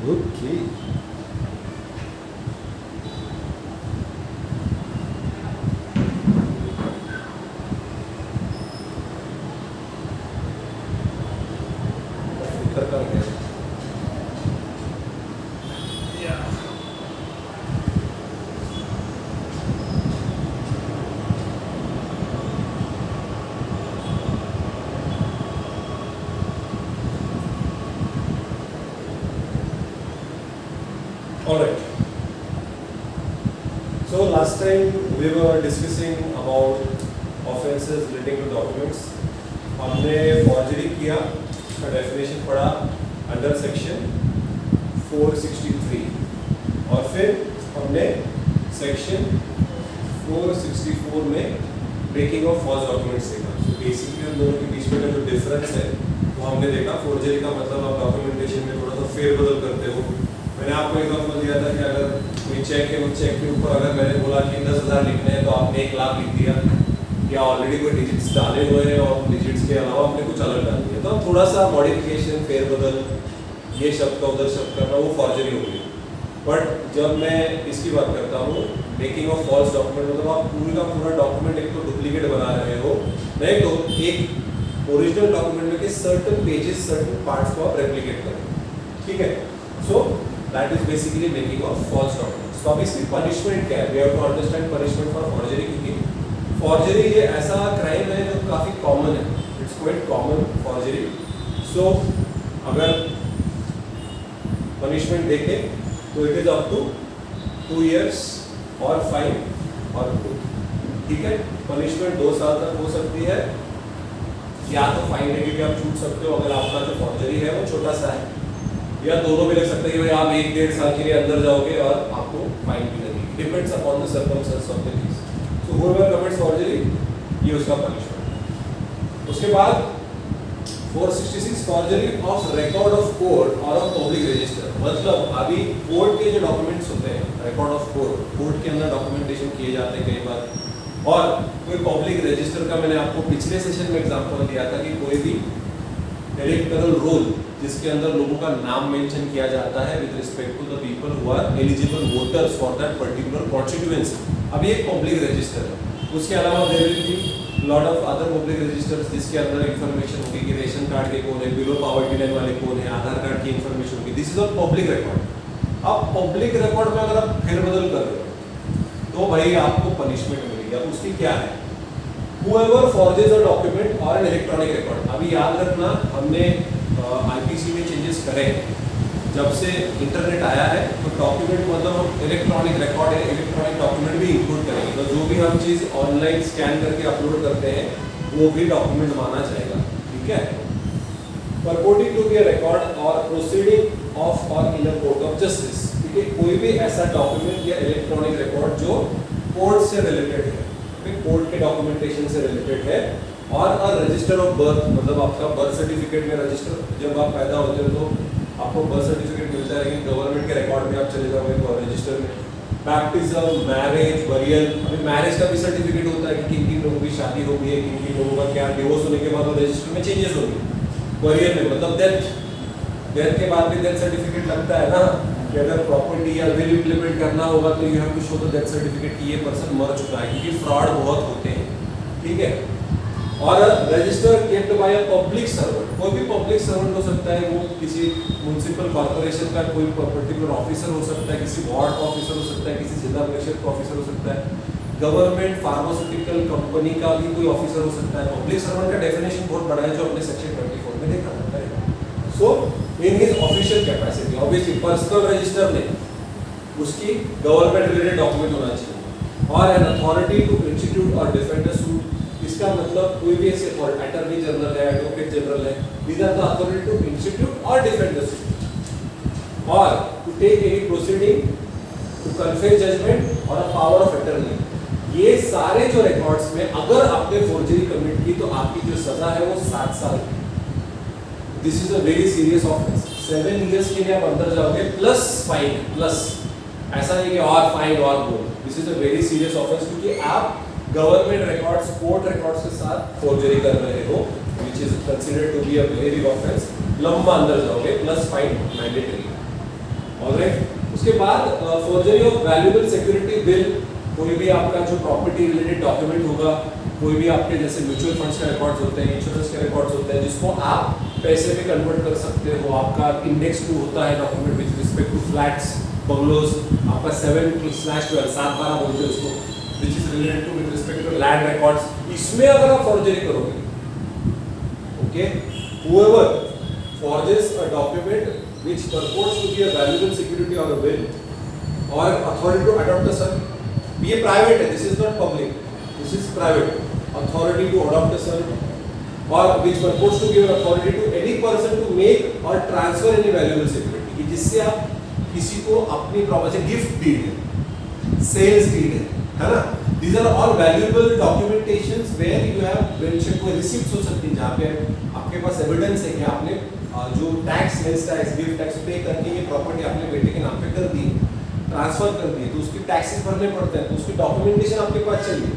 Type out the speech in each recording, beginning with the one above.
Okay Alright. So last time we were discussing about offences relating to documents. हमने forgery किया, उसका definition पढ़ा under section 463 और फिर हमने section 464 में breaking of false documents देखा. So basically हम दोनों के बीच में जो difference है वो हमने देखा. Forgery का मतलब आप documentation में थोड़ा सा फेरबदल करते हो. मैंने आपको एग्जाम्पल दिया था कि अगर कोई चेक है, उस चेक के ऊपर अगर मैंने बोला कि 10,000 लिखने हैं तो आपने 1 लाख लिख दिया, या ऑलरेडी कोई डिजिट्स डाले हुए हैं और डिजिट्स के अलावा आपने कुछ अलग डाल दिया, तो थोड़ा सा मॉडिफिकेशन, फेरबदल, ये शब्द का उधर शब्द करना, वो फॉर्जरी हो गई. बट जब मैं इसकी बात करता हूँ मेकिंग ऑफ फॉल्स डॉक्यूमेंट, मतलब आप पूरी का पूरा डॉक्यूमेंट एक तो डुप्लीकेट बना रहे हो, नहीं तो एक ओरिजिनल डॉक्यूमेंट में के सर्टन पेजेस, सर्टन पार्ट्स को आप रेप्लिकेट करें. ठीक है. सो that is basically making of false documents. तो अब इसकी punishment क्या है? We have to understand punishment for forgery, क्योंकि forgery ये ऐसा crime है जो काफी common है. It's quite common forgery. So अगर punishment देखें तो it is up to 2 years और fine और both. ठीक है. punishment 2 साल तक हो सकती है, या तो फाइन लेके भी आप छूट सकते हो अगर आपका जो forgery है वो छोटा सा है, या दोनों भी लग सकते हैं कि भाई आप 1-1.5 साल के लिए अंदर जाओगे और आपको फाइन भी लगेगी. Depends upon the circumstance of the case. So whoever commits forgery, ये उसका पनिशमेंट. उसके बाद 466 forgery of record of court और ऑफ पब्लिक रजिस्टर. मतलब अभी कोर्ट के जो डॉक्यूमेंट्स होते हैं, रिकॉर्ड ऑफ कोर्ट के अंदर डॉक्यूमेंटेशन किए जाते हैं कई बार, और कोई पब्लिक रजिस्टर का मैंने आपको पिछले सेशन में एग्जांपल दिया था कि कोई भी इलेक्टोरल रोल जिसके अंदर लोगों का नाम मेंशन किया जाता है with respect to the people who are eligible voters for that particular constituency. अभी एक पब्लिक रजिस्टर है. उसके अलावा there will be lot of other public registers जिसके अंदर इंफॉर्मेशन होगी कि रेशन कार्ड के कौन है, बिलो पॉवर्टी लाइन वाले कौन है, आधार कार्ड की इंफॉर्मेशन होगी. This is all public record. अब पब्लिक रिकॉर्ड में अगर आप फेरबदल कर रहे हो तो भाई आपको पनिशमेंट मिलेगी. अब उसकी क्या है? Whoever forges a document or an electronic record. अभी याद रखना, हमने आईपीसी में चेंजेस करे जब से इंटरनेट आया है, तो डॉक्यूमेंट मतलब हम इलेक्ट्रॉनिक रिकॉर्ड है, इलेक्ट्रॉनिक डॉक्यूमेंट भी इंक्लूड करेंगे. तो जो भी हम चीज़ ऑनलाइन स्कैन करके अपलोड करते हैं वो भी डॉक्यूमेंट माना जाएगा. ठीक है. Purporting to be a record or proceeding of or in a court of justice. ठीक है. कोई भी ऐसा डॉक्यूमेंट या इलेक्ट्रॉनिक रिकॉर्ड जो कोर्ट से रिलेटेड है, कोर्ट के डॉक्यूमेंटेशन से रिलेटेड है, और रजिस्टर ऑफ बर्थ, मतलब आपका बर्थ सर्टिफिकेट में रजिस्टर, जब आप पैदा होते हो तो आपको बर्थ सर्टिफिकेट मिलता है, लेकिन गवर्नमेंट के रिकॉर्ड में आप चले जाओगे तो रजिस्टर में बैप्टिज्म, मैरिज, बरियल. अभी मैरिज का भी सर्टिफिकेट होता है कि किन किन लोगों की शादी हो गई है, किन किन लोगों का क्या, डिवोर्स होने के बाद वो रजिस्टर में चेंजेस होंगे. बरियल में मतलब डेथ के बाद भी डेथ सर्टिफिकेट लगता है ना, कि अगर प्रॉपर्टी या विल इम्प्लीमेंट करना होगा तो you have to show the death certificate कि ये पर्सन मर चुका है, क्योंकि फ्रॉड बहुत होते हैं. ठीक है. और register kept bye a public servant. कोई भी पब्लिक सर्वेंट हो सकता है, वो किसी म्युनिसिपल कॉर्पोरेशन का कोई पर्टिकुलर ऑफिसर हो सकता है, किसी वार्ड का ऑफिसर हो सकता है, किसी जिला परिषद का ऑफिसर हो सकता है, गवर्नमेंट फार्मास्यूटिकल कंपनी का भी कोई ऑफिसर हो सकता है. पब्लिक सर्वेंट का डेफिनेशन बहुत बड़ा है जो हमने सेक्शन 24 में देखा था. So in his official capacity, obviously personal register में उसकी गवर्नमेंट रिलेटेड डॉक्यूमेंट होना चाहिए, और an authority to institute or defend a suit. इसका मतलब कोई भी ऐसे अटॉर्नी जनरल है, एडवोकेट जनरल है, these are the authority to institute or defend the suit, or to take any proceeding, to confess judgment or a power of attorney. ये सारे जो रिकॉर्ड्स में अगर आपने फोर्जरी कमिट की तो आपकी जो सजा है वो 7 साल. This is a very serious offence. 7 years के लिए आप अंदर जाओगे प्लस फाइन, प्लस ऐसा नहीं कि और फाइन और बोल. This is a very serious offence, क्योंकि आप गवर्नमेंट रिकॉर्ड्स, कोर्ट रिकॉर्ड्स के साथ फोर्जरी कर रहे हो, which is considered to be a very big offence. लंबा अंदर जाओगे, प्लस फाइन मैंडेटरी. ऑलराइट। उसके बाद forgery of valuable security bill, कोई भी आपका जो प्रॉपर्टी रिलेटेड डॉक्यूमेंट होगा, कोई भी आपके जैसे म्यूचुअल फंड्स के रिकॉर्ड्स होते हैं, इंश्योरेंस के रिकॉर्ड्स होते हैं, जिसको आप पैसे में कन्वर्ट कर सकते हो। आपका इंडेक्स 2 होता है document with respect to flats, bungalows, आपका 7/12 7/12 बोलते हैं उसको, which is related to with respect to land records, इसमें अगर आप फॉर्जरी करोगे, okay, whoever forges a document which purports to be a valuable security or a will or authority to adopt a son, ये private है, this is not public, this is private, authority to adopt a son or which purports to give authority to any person to make or transfer any valuable security, कि जिससे आप किसी को अपनी property, gift deed है, sales deed है ना, these are all valuable documentations where you have mentioned, कोई रिसिप्ट हो सकती है जहाँ पे आपके पास एविडेंस है कि आपने जो tax, sales tax, gift tax pay करके ये प्रॉपर्टी आपने बेटे के नाम पे कर दी, ट्रांसफर कर दी, तो उसकी टैक्सेस भरने पड़ते हैं, तो उसकी डॉक्यूमेंटेशन आपके पास चाहिए।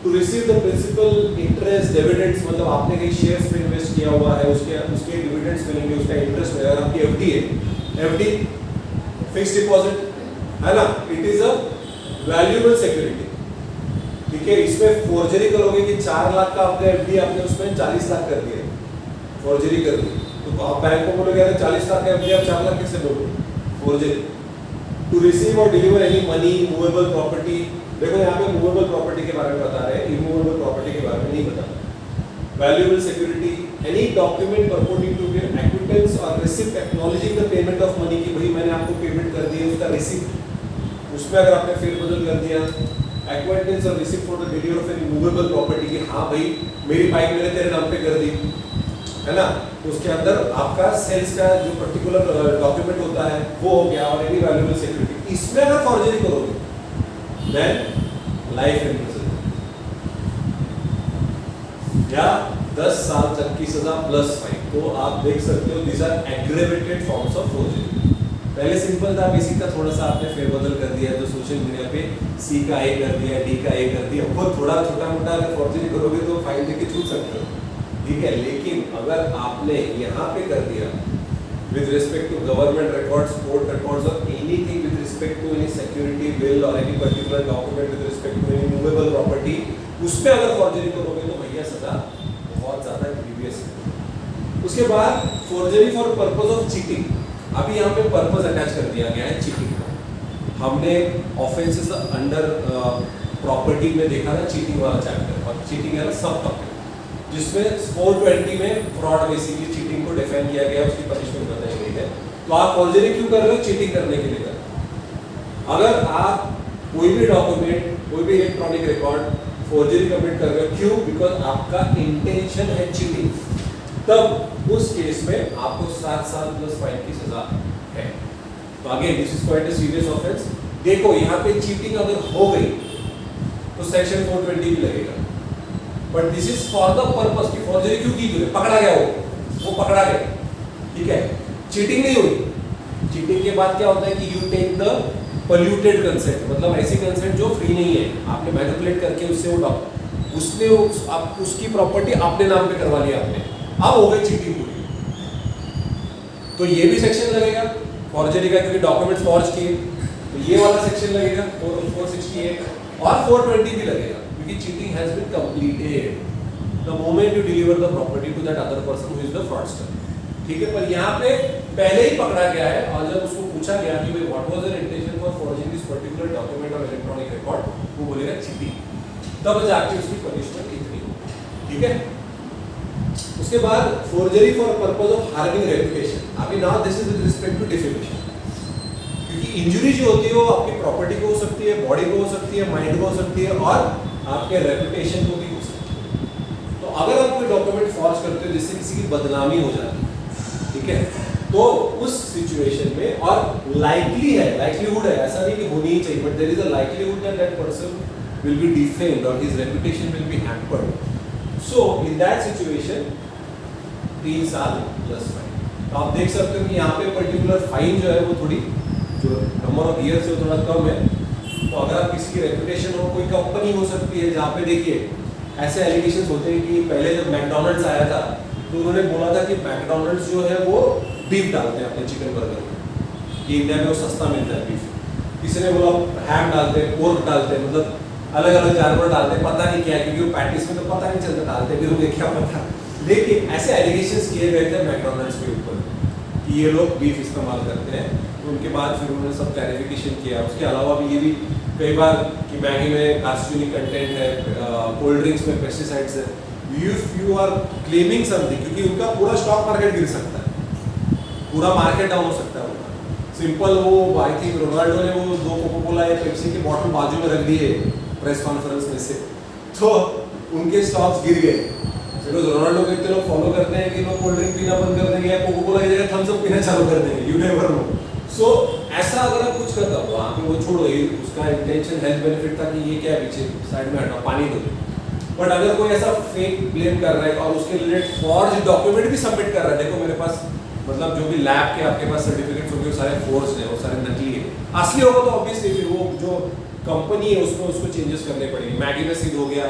To receive the principal, interest, dividends, मतलब आपने कहीं शेयर्स में इन्वेस्ट किया हुआ है, उसके डिविडेंड्स मिलेंगे, उसका इंटरेस्ट मिलेगा। आपकी एफडी है, एफडी फिक्स्ड डिपॉजिट है ना, it is a valuable security, ठीक है। इसमें फॉर्जरी करोगे कि 4 लाख का आपका एफडी, आपने उसमें 40 लाख कर दिया, फॉर्जरी कर दी, तो आप बैंक को बोलोगे अरे 40 लाख का एफडी आप 4 लाख कैसे बोलोगे, फॉर्जरी। टू रिसीव और deliver any money, movable property, देखो यहाँ पे मूवेबल प्रॉपर्टी के बारे में बता रहे हैं, इमूवेबल प्रॉपर्टी के बारे में नहीं बता। Valuable security, any document purporting to give acquittance or receipt acknowledging the payment of money, कि भाई मैंने आपको पेमेंट कर दी है, उसका रिसिप्ट, उसमें अगर आपने फेरबदल कर दिया। Acquaintance or receipt for the deliver of any movable property, कि हाँ भाई मेरी बाइक मैंने तेरे नाम पे कर दी है ना, तो उसके अंदर आपका सेल्स का जो पर्टिकुलर डॉक्यूमेंट होता है वो हो गया, और एनी वैल्यूएबल सिक्योरिटी। इसमें अगर फॉर्जरी करोगे देन लाइफ इम्प्रिजनमेंट या 10 साल तक की सजा प्लस फाइन। तो आप देख सकते हो these are aggravated forms of forgery. पहले सिंपल था, बेसिक था, थोड़ा सा आपने फेरबदल कर दिया तो सोशल मीडिया पे सी का ए कर दिया, डी का ए कर दिया, बहुत थोड़ा छोटा मोटा अगर फॉर्जरी करोगे तो फाइन देके छूट सकते हो, ठीक है। लेकिन अगर आपने यहाँ पे कर दिया with respect to government records, court records or anything with respect to any security bill or any particular document with respect to any movable property, उसमें अगर फॉर्जरी करोगे तो भैया सजा बहुत ज्यादा ग्रीवियस है। उसके बाद forgery for purpose of cheating, अभी यहाँ पे पर्पस अटैच कर दिया गया है चीटिंग का। हमने ऑफेंसेस अंडर प्रॉपर्टी में देखा था चीटिंग वाला चैप्टर, और चीटिंग है सब टॉपिक, जिसमें 420 में फ्रॉड बेसिकली चीटिंग को डिफाइन किया गया, उसकी पनिशमेंट बताई गई है। तो आप फॉर्जरी क्यों कर रहे हो? चीटिंग करने के लिए कर रहे हो। अगर आप कोई भी डॉक्यूमेंट, कोई भी इलेक्ट्रॉनिक रिकॉर्ड फॉर्जरी कमिट कर रहे हो, क्यों? बिकॉज आपका इंटेंशन है चीटिंग, तब उस केस में आपको 7 साल प्लस फाइन की सजा है। तो again this is quite a serious offence. देखो यहाँ पे चीटिंग अगर हो गई तो सेक्शन 420 भी लगेगा, but this is for the purpose की फॉर्जरी क्यों की गई, पकड़ा गया वो पकड़ा गया, ठीक है, चीटिंग नहीं हुई। चीटिंग के बाद क्या होता है कि you take the polluted consent, मतलब ऐसी कंसेंट जो फ्री नहीं है, आपने मैनिपुलेट करके उससे उसकी प्रॉपर्टी अपने नाम पे करवा लिया आपने, अब हो गई चीटिंग पूरी। तो ये भी सेक्शन लगेगा फॉर्जरी का, क्योंकि डॉक्यूमेंट फॉर्ज किए, तो ये वाला सेक्शन लगेगा 468 और 420 भी लगेगा, क्योंकि cheating has been completed the moment you deliver the property to that other person who is the fraudster, ठीक है। पर यहाँ पे पहले ही पकड़ा गया है, और जब उसको पूछा गया कि भाई what was your intention for forging this particular document और इलेक्ट्रॉनिक रिकॉर्ड, वो बोलेगा चीटिंग, तब जाके उसकी पनिशमेंट इतनी होगी, ठीक है। उसके बाद forgery for purpose of harming reputation, अभी now this is with respect to defamation, क्योंकि इंजरी जो होती है वो आपकी प्रॉपर्टी को हो सकती है, बॉडी को हो सकती है, माइंड को हो सकती है, और आपके रेपुटेशन को भी हो सकती है। तो अगर आप कोई डॉक्यूमेंट फॉर्ज करते हो जिससे किसी की बदनामी हो जाती है, ठीक है, तो उस सिचुएशन में, और लाइकली है, लाइकलीहुड है, ऐसा नहीं कि होनी ही चाहिए, but there is a likelihood that that person will be defamed और his reputation will be hampered, so in that situation 3 साल प्लस फाइन। तो आप देख सकते हो कि यहाँ पे पर्टिकुलर फाइन जो है वो थोड़ी, जो नंबर ऑफ ईयर से थोड़ा कम है। तो अगर आप किसी की रेपुटेशन हो, कोई कंपनी हो सकती है जहाँ पे देखिए ऐसे एलिगेशंस होते हैं कि पहले जब मैकडॉनल्ड्स आया था तो उन्होंने बोला था कि मैकडॉनल्ड्स जो है वो बीफ डालते हैं अपने चिकन बर्गर में, कि इंडिया में वो सस्ता मिलता है बीफ। किसी ने बोला हैम डालते हैं, पोर्क डालते हैं, मतलब अलग अलग जानवर डालते हैं, पता नहीं क्या है, क्योंकि वो पैटिस में तो पता नहीं चलता डालते भी होंगे क्या पता। लेकिन ऐसे एलिगेशंस किए गए थे मैकडॉनल्ड्स के ऊपर कि ये लोग बीफ इस्तेमाल करते हैं, तो उनके बाद फिर उन्होंने सब क्लैरिफिकेशन किया। उसके अलावा भी ये भी कई बार कि मैगी में कार्सिनोजेनिक कंटेंट है, कोल्ड ड्रिंक्स में पेस्टिसाइड्स है, if you are claiming something, क्योंकि उनका पूरा स्टॉक मार्केट गिर सकता है, पूरा मार्केट डाउन हो सकता है उनका। सिंपल वो आई थिंक रोनाल्डो ने वो 2 कोको कोला या पेप्सी के बॉटल बाजू में रख दिए प्रेस कॉन्फ्रेंस में से, तो उनके स्टॉक्स गिर गए। बिकॉज रोनाल्डो को इतने लोग फॉलो करते हैं कि लोग कोल्ड ड्रिंक पीना बंद कर देंगे या कोको कोला की जगह थम्स अप पीना चालू कर देंगे, यू नेवर नो। सो ऐसा अगर आप कुछ करता हो वहाँ पे, वो छोड़ो, उसका इंटेंशन हेल्थ बेनिफिट था कि ये क्या है पीछे साइड में हटा पानी दो, बट अगर कोई ऐसा फेक ब्लेम कर रहा है और उसके रिलेटेड फॉर्ज डॉक्यूमेंट भी सबमिट कर रहा है, देखो मेरे पास मतलब जो भी लैब के आपके पास सर्टिफिकेट्स होंगे वो सारे फोर्स हैं, वो सारे नकली है। असली होगा तो ऑब्वियसली फिर वो जो कंपनी है उसमें उसको चेंजेस करने पड़ेंगे। मैगी में सिद्ध हो गया,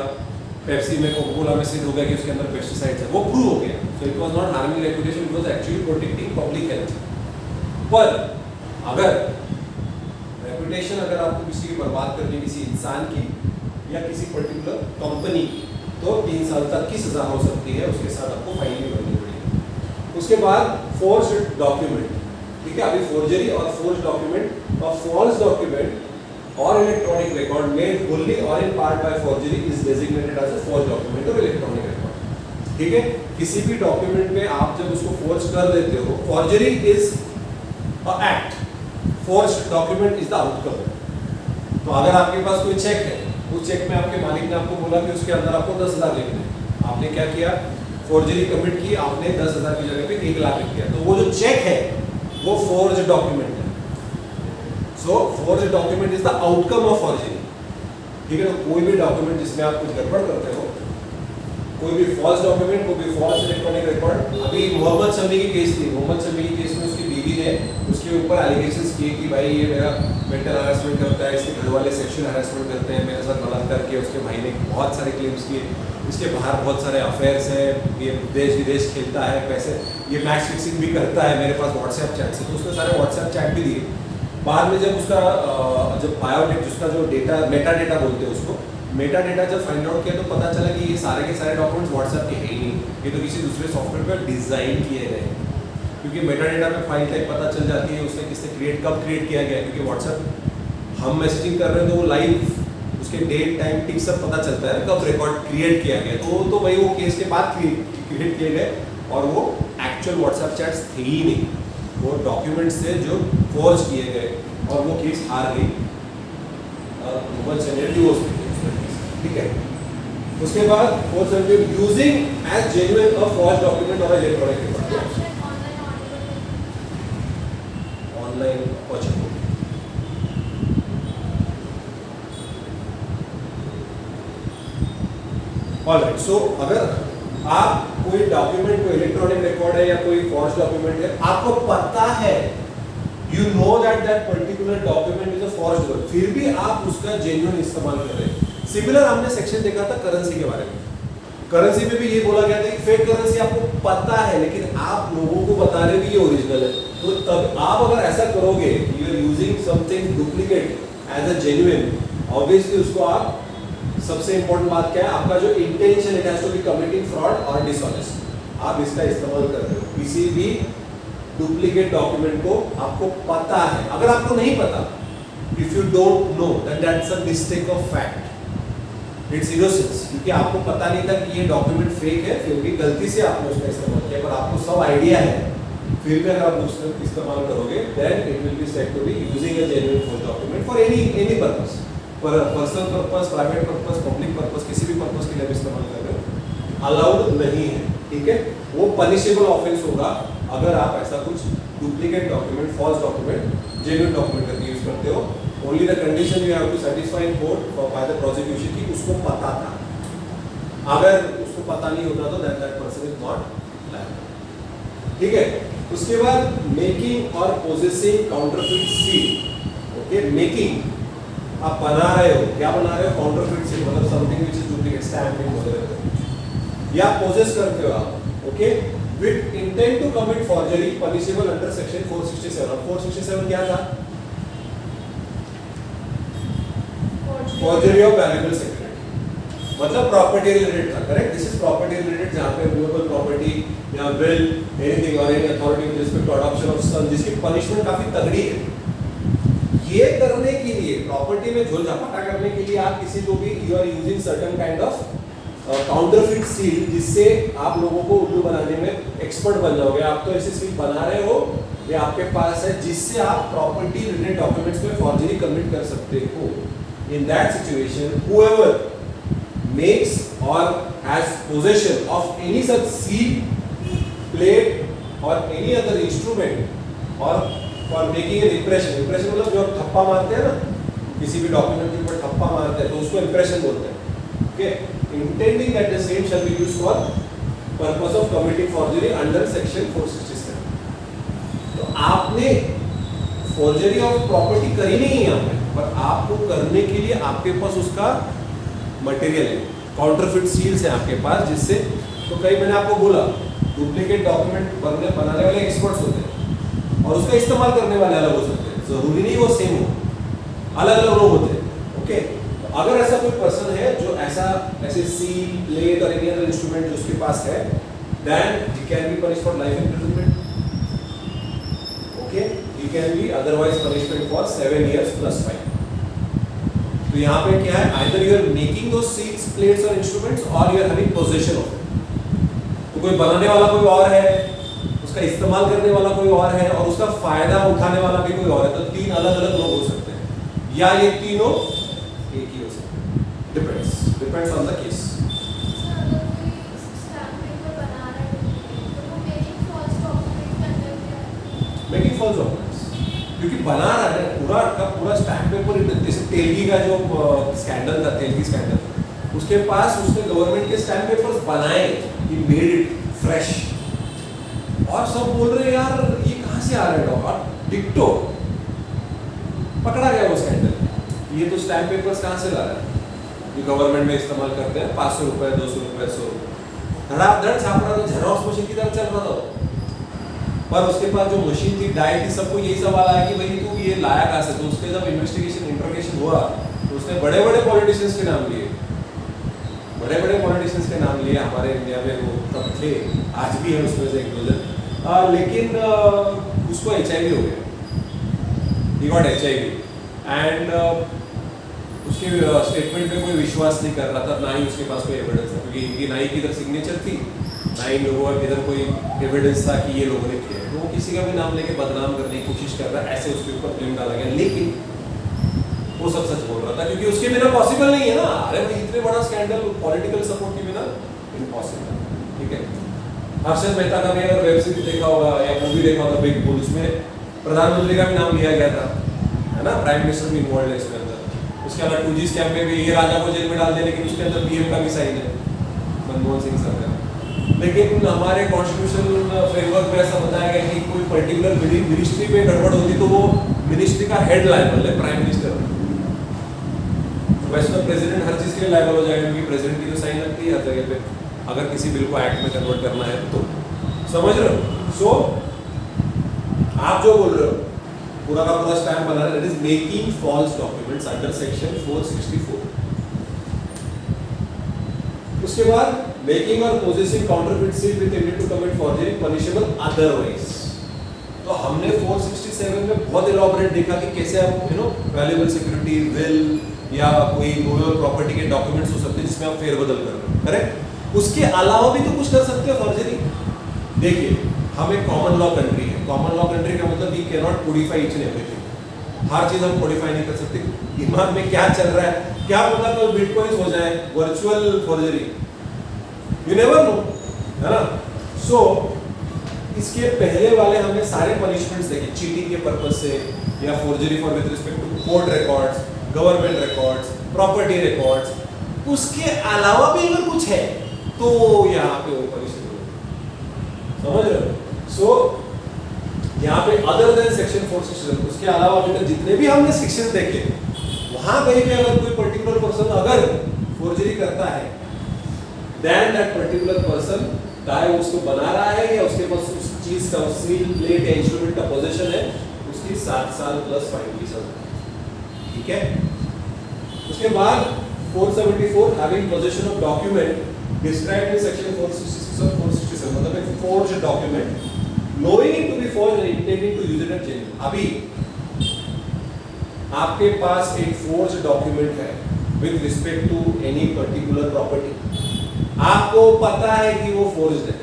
पेप्सी में, कोको कोला में सिद्ध हो गया कि उसके अंदर पेस्टिसाइड्स है, वो प्रूव हो गया। So it was not harming reputation, it was actually protecting public health. पर अगर रेपुटेशन अगर आपको किसी की बर्बाद करनी, किसी इंसान की या किसी पर्टिकुलर कंपनी की, तो 3 साल तक की सजा हो सकती है, उसके साथ आपको फाइन भी भरनी पड़ेगी। उसके बाद फोर्ज्ड डॉक्यूमेंट, ठीक है, अभी फोर्जरी और फोर्ज डॉक्यूमेंट और फॉल्स डॉक्यूमेंट और इलेक्ट्रॉनिक रिकॉर्ड मेड होली और in part by forgery is designated as a forge document और इलेक्ट्रॉनिक रिकॉर्ड। ठीक है, किसी भी डॉक्यूमेंट में आप जब उसको फोर्ज कर देते हो, forgery is a act, forged document is the outcome. तो अगर आपके पास कोई चेक है, उस चेक में आपके मालिक ने आपको बोला कि उसके अंदर आपको 10,000 लिखने हैं, आपने क्या किया, फोर्जरी कमिट की, आपने 10,000 की जगह पे 1 लाख लिख दिया, तो वो जो चेक है वो फोर्ज्ड डॉक्यूमेंट है। So forged document is the outcome of forgery. ठीक है, तो कोई भी डॉक्यूमेंट जिसमें आप कुछ गड़बड़ करते हो, कोई भी फॉल्स डॉक्यूमेंट, कोई भी फॉल्स इलेक्ट्रॉनिक रिकॉर्ड। अभी मोहम्मद शमी की केस थी, मोहम्मद शमी की केस में उसकी बीवी ने उसके ऊपर एलिगेशंस किए कि भाई ये मेरा मेंटल हरासमेंट करता है, इसके घर वाले सेक्सुअल हरासमेंट करते हैं, मेरे साथ बलात्कार किया। उसके भाई ने बहुत सारे क्लेम्स किए, इसके बाहर बहुत सारे अफेयर्स हैं, ये देश विदेश खेलता है, पैसे, ये मैच फिक्सिंग भी करता है, मेरे पास व्हाट्सएप चैट से। तो उसने सारे व्हाट्सएप चैट भी दिए। बाद में जब उसका जब बायोडेटा, जिसका जो डेटा, मेटा डेटा बोलते हैं उसको, मेटा डेटा जब फाइंड आउट किया तो पता चला कि ये सारे के सारे डॉक्यूमेंट्स व्हाट्सएप के हैं ही नहीं, ये तो किसी दूसरे सॉफ्टवेयर पर डिजाइन किए गए। क्योंकि मेटा डेटा में फाइल टाइप पता चल जाती है, उसने किसने क्रिएट, कब क्रिएट किया गया, क्योंकि व्हाट्सएप हम मैसेजिंग कर रहे हैं तो वो लाइव उसके डेट टाइम टिक सब पता चलता है कब रिकॉर्ड क्रिएट किया गया। तो भाई वो केस के बाद क्रिएट किए गए और वो एक्चुअल व्हाट्सएप चैट्स थे ही नहीं, वो डॉक्यूमेंट्स थे जो फोर्ज किए गए और वो केस हार गई डिवोर्स। ठीक है, उसके बाद फोर्थ यूजिंग एज जेन्युइन अ फॉर्ज डॉक्यूमेंट और इलेक्ट्रॉनिक रिकॉर्ड ऑनलाइन पहुंचे। ऑलराइट, सो अगर आप कोई डॉक्यूमेंट, कोई इलेक्ट्रॉनिक रिकॉर्ड है या कोई फॉर्ज डॉक्यूमेंट है, आपको पता है, you know that particular document is a forged one, फिर भी आप उसका जेन्युइन इस्तेमाल कर रहे हैं। सिमिलर हमने सेक्शन देखा था करेंसी के बारे में। करेंसी में भी ये बोला गया था कि फेक करेंसी आपको पता है लेकिन आप लोगों को बता रहे भी ये ओरिजिनल है। तो तब आप अगर ऐसा करोगे, you are using something duplicate as a genuine, obviously उसको आप, सबसे इंपॉर्टेंट बात क्या है, आपका जो intention, it has to be committing fraud और डिसऑनेस्ट। आप इसका इस्तेमाल कर रहे हो किसी भी डुप्लीकेट डॉक्यूमेंट को, आपको पता है। अगर आपको नहीं पता, if you don't know, then that's a mistake of fact, it's innocence, क्योंकि आपको पता नहीं था कि ये डॉक्यूमेंट फेक है, फिर भी गलती से आपने उसका इस्तेमाल किया, पर आपको सब आइडिया है, फिर भी अगर आप उसका इस्तेमाल करोगे, then it will be said to be using a genuine forge document for any purpose, पर personal purpose, private purpose, public purpose, किसी भी पर्पस के लिए भी इस्तेमाल कर रहे हो, अलाउड नहीं है। ठीक है, वो पनिशेबल ऑफेंस होगा अगर आप ऐसा कुछ duplicate document, false document genuine document करके यूज करते हो। Only the condition you have to satisfy in court by the prosecution कि उसको पता था। अगर उसको पता नहीं होता तो that person is not liable. ठीक है, उसके बाद मेकिंग और possessing counterfeit seal. Okay, making आप बना रहे हो, क्या बना रहे हो, काउंटरफिट सील, मतलब something which is duplicate, stamping वगैरह, या पोजेस करते हो आप। Okay, with intent to commit forgery punishable under section 467. 467 क्या था? Forgery of valuable security, मतलब प्रॉपर्टी रिलेटेड था, correct? This is property related, जहाँ पे मूवेबल प्रॉपर्टी या विल एनीथिंग और any authority with respect to adoption of son, जिसकी punishment काफी तगड़ी है। ये करने के लिए, प्रॉपर्टी में झोल झपाटा करने के लिए आप किसी को भी you are using certain kind of counterfeit seal, जिससे आप लोगों को उल्लू बनाने में एक्सपर्ट बन जाओगे। आप तो ऐसे सील बना रहे हो या आपके पास है जिससे आप प्रॉपर्टी रिलेटेड डॉक्यूमेंट्स में फॉर्जरी कमिट कर सकते हो। In that situation, whoever makes or has possession of any such seal, plate or any other instrument or for making an impression, impression मतलब जो आप थप्पा मारते हैं ना, किसी भी डॉक्यूमेंट के ऊपर थप्पा मारते हैं तो उसको impression बोलते हैं। Okay, intending that the same shall be used for purpose of committing forgery under section 467। तो आपने फॉर्जरी ऑफ प्रॉपर्टी करी नहीं है यहाँ पे, पर आपको करने के लिए आपके पास उसका मटेरियल है, काउंटरफिट सील्स है आपके पास, जिससे तो कई मैंने आपको बोला डुप्लीकेट डॉक्यूमेंट बनाने वाले एक्सपर्ट्स होते हैं और उसका इस्तेमाल करने वाले अलग हो सकते हैं, जरूरी नहीं वो सेम हो, अलग अलग लोग होते हैं। ओके, तो अगर ऐसा कोई पर्सन है जो ऐसे सील, प्लेट और एनी अदर इंस्ट्रूमेंट जो उसके पास है, then he can be punished for life imprisonment. Okay, he can be otherwise punishment for 7 years plus fine। तो यहाँ पे क्या है, either you are making those seals, plates or instruments or you are having possession of it। तो कोई बनाने वाला कोई और है, उसका इस्तेमाल करने वाला कोई और है और उसका फायदा उठाने वाला भी कोई और है, तो 3 अलग अलग लोग हो सकते हैं या ये तीनों एक ही हो सकते हैं, depends on the case. Making false documents, क्योंकि बना रहा है पूरा का पूरा स्टैम्प पेपर, जैसे तेलगी का जो स्कैंडल था, तेलगी स्कैंडल, उसके पास उसने गवर्नमेंट के स्टैम्प पेपर्स बनाए, ही मेड इट फ्रेश, और सब बोल रहे हैं यार ये कहाँ से आ रहा है डॉक्टर, डिक्टो पकड़ा गया वो स्कैंडल, ये तो स्टैम्प पेपर्स कहाँ से ला रहा है, ये गवर्नमेंट में इस्तेमाल करते हैं, 500 रुपए 200 रुपए 100 धड़ाधड़ छाप रहा था, जेरोक्स मशीन की तरह चल रहा था। पर उसके पास जो मशीन थी, डाई थी, सबको यही सवाल आया कि भाई तू ये लाया कहाँ से, तो उसके जब इन्वेस्टिगेशन इंट्रोगेशन हुआ तो उसने बड़े बड़े पॉलिटिशियंस के नाम लिए, हमारे इंडिया में वो तब थे, आज भी है उसमें से 1-2 जन, लेकिन उसको HIV हो गया, he got HIV एंड उसके स्टेटमेंट पे कोई विश्वास नहीं कर रहा था, ना ही उसके पास कोई एविडेंस था, क्योंकि इनकी ना ही की इधर सिग्नेचर थी, ना ही लोगों का इधर कोई एविडेंस था कि ये लोगों ने किया है, तो वो किसी का भी नाम लेके बदनाम करने की कोशिश कर रहा है, ऐसे उसके ऊपर ब्लेम डाला गया, लेकिन वो सब सच बोल रहा था, क्योंकि उसके बिना पॉसिबल नहीं है ना, अरे भाई इतने बड़ा स्कैंडल पॉलिटिकल सपोर्ट के बिना इम्पॉसिबल, ठीक है। हर्षद मेहता का भी अगर वेब सीरीज देखा होगा या मूवी देखा होगा बिग बुल, उसमें प्रधानमंत्री का भी नाम लिया गया था, है ना, प्राइम मिनिस्टर भी इन्वॉल्व है इसके अंदर। उसके अलावा 2G स्कैम में भी ये राजा को जेल में डाल दिया, लेकिन उसके अंदर PM का भी साइन है, मनमोहन सिंह सर का। लेकिन हमारे कॉन्स्टिट्यूशनल फ्रेमवर्क में ऐसा बताया गया कि कोई पर्टिकुलर मिनिस्ट्री में गड़बड़ होती तो वो मिनिस्ट्री का हेड लायबल है, प्राइम मिनिस्टर। वैसे तो प्रेसिडेंट हर चीज के लिए लायबल हो जाएगा, क्योंकि प्रेसिडेंट की तो साइन लगती है हर जगह पे, अगर किसी बिल को एक्ट में कन्वर्ट करना है तो, समझ रहे हो। सो आप जो बोल रहे हो पूरा का पूरा स्टैम्प बना रहे, that is making false documents under section 464। उसके बाद मेकिंग और possessing counterfeit seal with intent to commit forgery punishable otherwise. तो हमने 467 में बहुत इलॉबरेट देखा कि कैसे आप वैल्यूएबल सिक्योरिटी, विल या कोई मूवेबल प्रॉपर्टी के डॉक्यूमेंट्स हो सकते हैं जिसमें आप फेरबदल कर रहे हो, करेक्ट। उसके अलावा भी तो कुछ कर सकते हो फॉर्जरी। देखिए, हम एक कॉमन लॉ कंट्री है, कॉमन लॉ कंट्री का मतलब we can not codify each and everything, हर चीज हम कोडिफाई नहीं कर सकते। दिमाग में क्या चल रहा है, क्या पता कोई बिटकॉइन हो जाए, virtual forgery, you never know, है ना। सो इसके पहले वाले हमने सारे पनिशमेंट्स देखे, चीटिंग के पर्पज से या forgery for with respect to court records, government records, property records. उसके अलावा भी अगर कुछ है तो यहाँ पे वो पनिशमेंट, समझ रहे हो। सो यहाँ पे अदर देन सेक्शन 467, उसके अलावा अभी तक जितने भी हमने सेक्शन देखे, वहां कहीं पे अगर कोई पर्टिकुलर पर्सन अगर फोर्जरी करता है, then that particular person चाहे उसको बना रहा है या उसके पास उस चीज का स्टील प्लेट या इंस्ट्रूमेंट का पोजीशन है, उसकी 7 साल प्लस फाइन की सजा। ठीक है। उसके बाद 474 having position of document described in section 466 और 467, मतलब एक forged document knowing it to be forged and intending to use it as genuine। अभी आपके पास एक फोर्ज्ड डॉक्यूमेंट है with respect to any particular property, आपको पता है कि वो फोर्ज्ड है,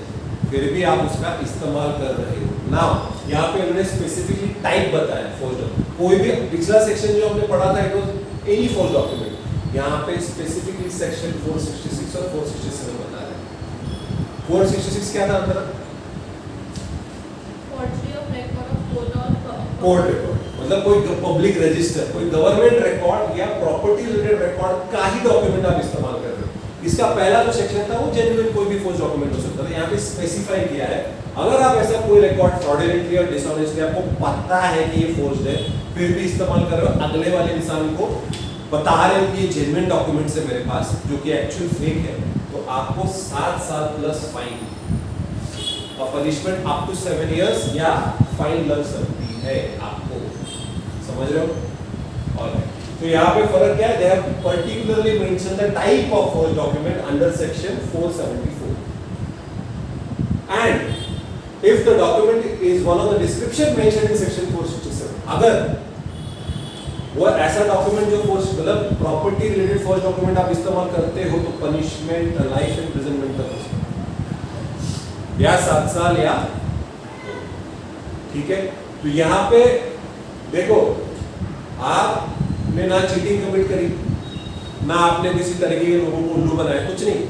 फिर भी आप उसका इस्तेमाल कर रहे हो ना। यहाँ पे उन्होंने स्पेसिफिकली टाइप बताया फोर्ज्ड। कोई भी पिछला सेक्शन जो हमने पढ़ा था it was any forged document, यहाँ पे स्पेसिफिकली सेक्शन 466 और 467 बता रहे हैं। 466 क्या था अंदर? कोर्ट रिकॉर्ड, मतलब कोई पब्लिक रजिस्टर, कोई गवर्नमेंट रिकॉर्ड या प्रॉपर्टी रिलेटेड रिकॉर्ड का ही डॉक्यूमेंट आप इस्तेमाल कर रहे हो। इसका पहला जो सेक्शन था वो जेन्युइन कोई भी फोर्ज डॉक्यूमेंट हो सकता था, यहाँ पे स्पेसिफाई किया है अगर आप ऐसा कोई रिकॉर्ड फ्रॉडुलेंटली और डिसऑनेस्टली आपको पता है कि ये फोर्ज्ड है, फिर भी इस्तेमाल कर रहे हो, अगले वाले इंसान को बता रहे हो कि ये जेन्युइन डॉक्यूमेंट है मेरे पास जो कि एक्चुअल फेक है, तो आपको 7 साल प्लस फाइन और पनिशमेंट अप टू 7 इयर्स या फाइन लग सकती है आपको। समझ रहे हो? और तो यहाँ पे फर्क क्या है? They have particularly mention the type of forge document under section 474 and if the document is one of the description mentioned in section 467, अगर वो ऐसा डॉक्यूमेंट जो फोर्ज मतलब प्रॉपर्टी रिलेटेड फोर्ज डॉक्यूमेंट आप इस्तेमाल करते हो तो पनिशमेंट लाइफ इम्प्रिजनमेंट तक हो सकता है या 7 साल या। ठीक है। तो यहाँ पे देखो, आपने ना चीटिंग कमिट करी, ना आपने किसी तरीके के लोगों को उल्लू बनाया, कुछ नहीं,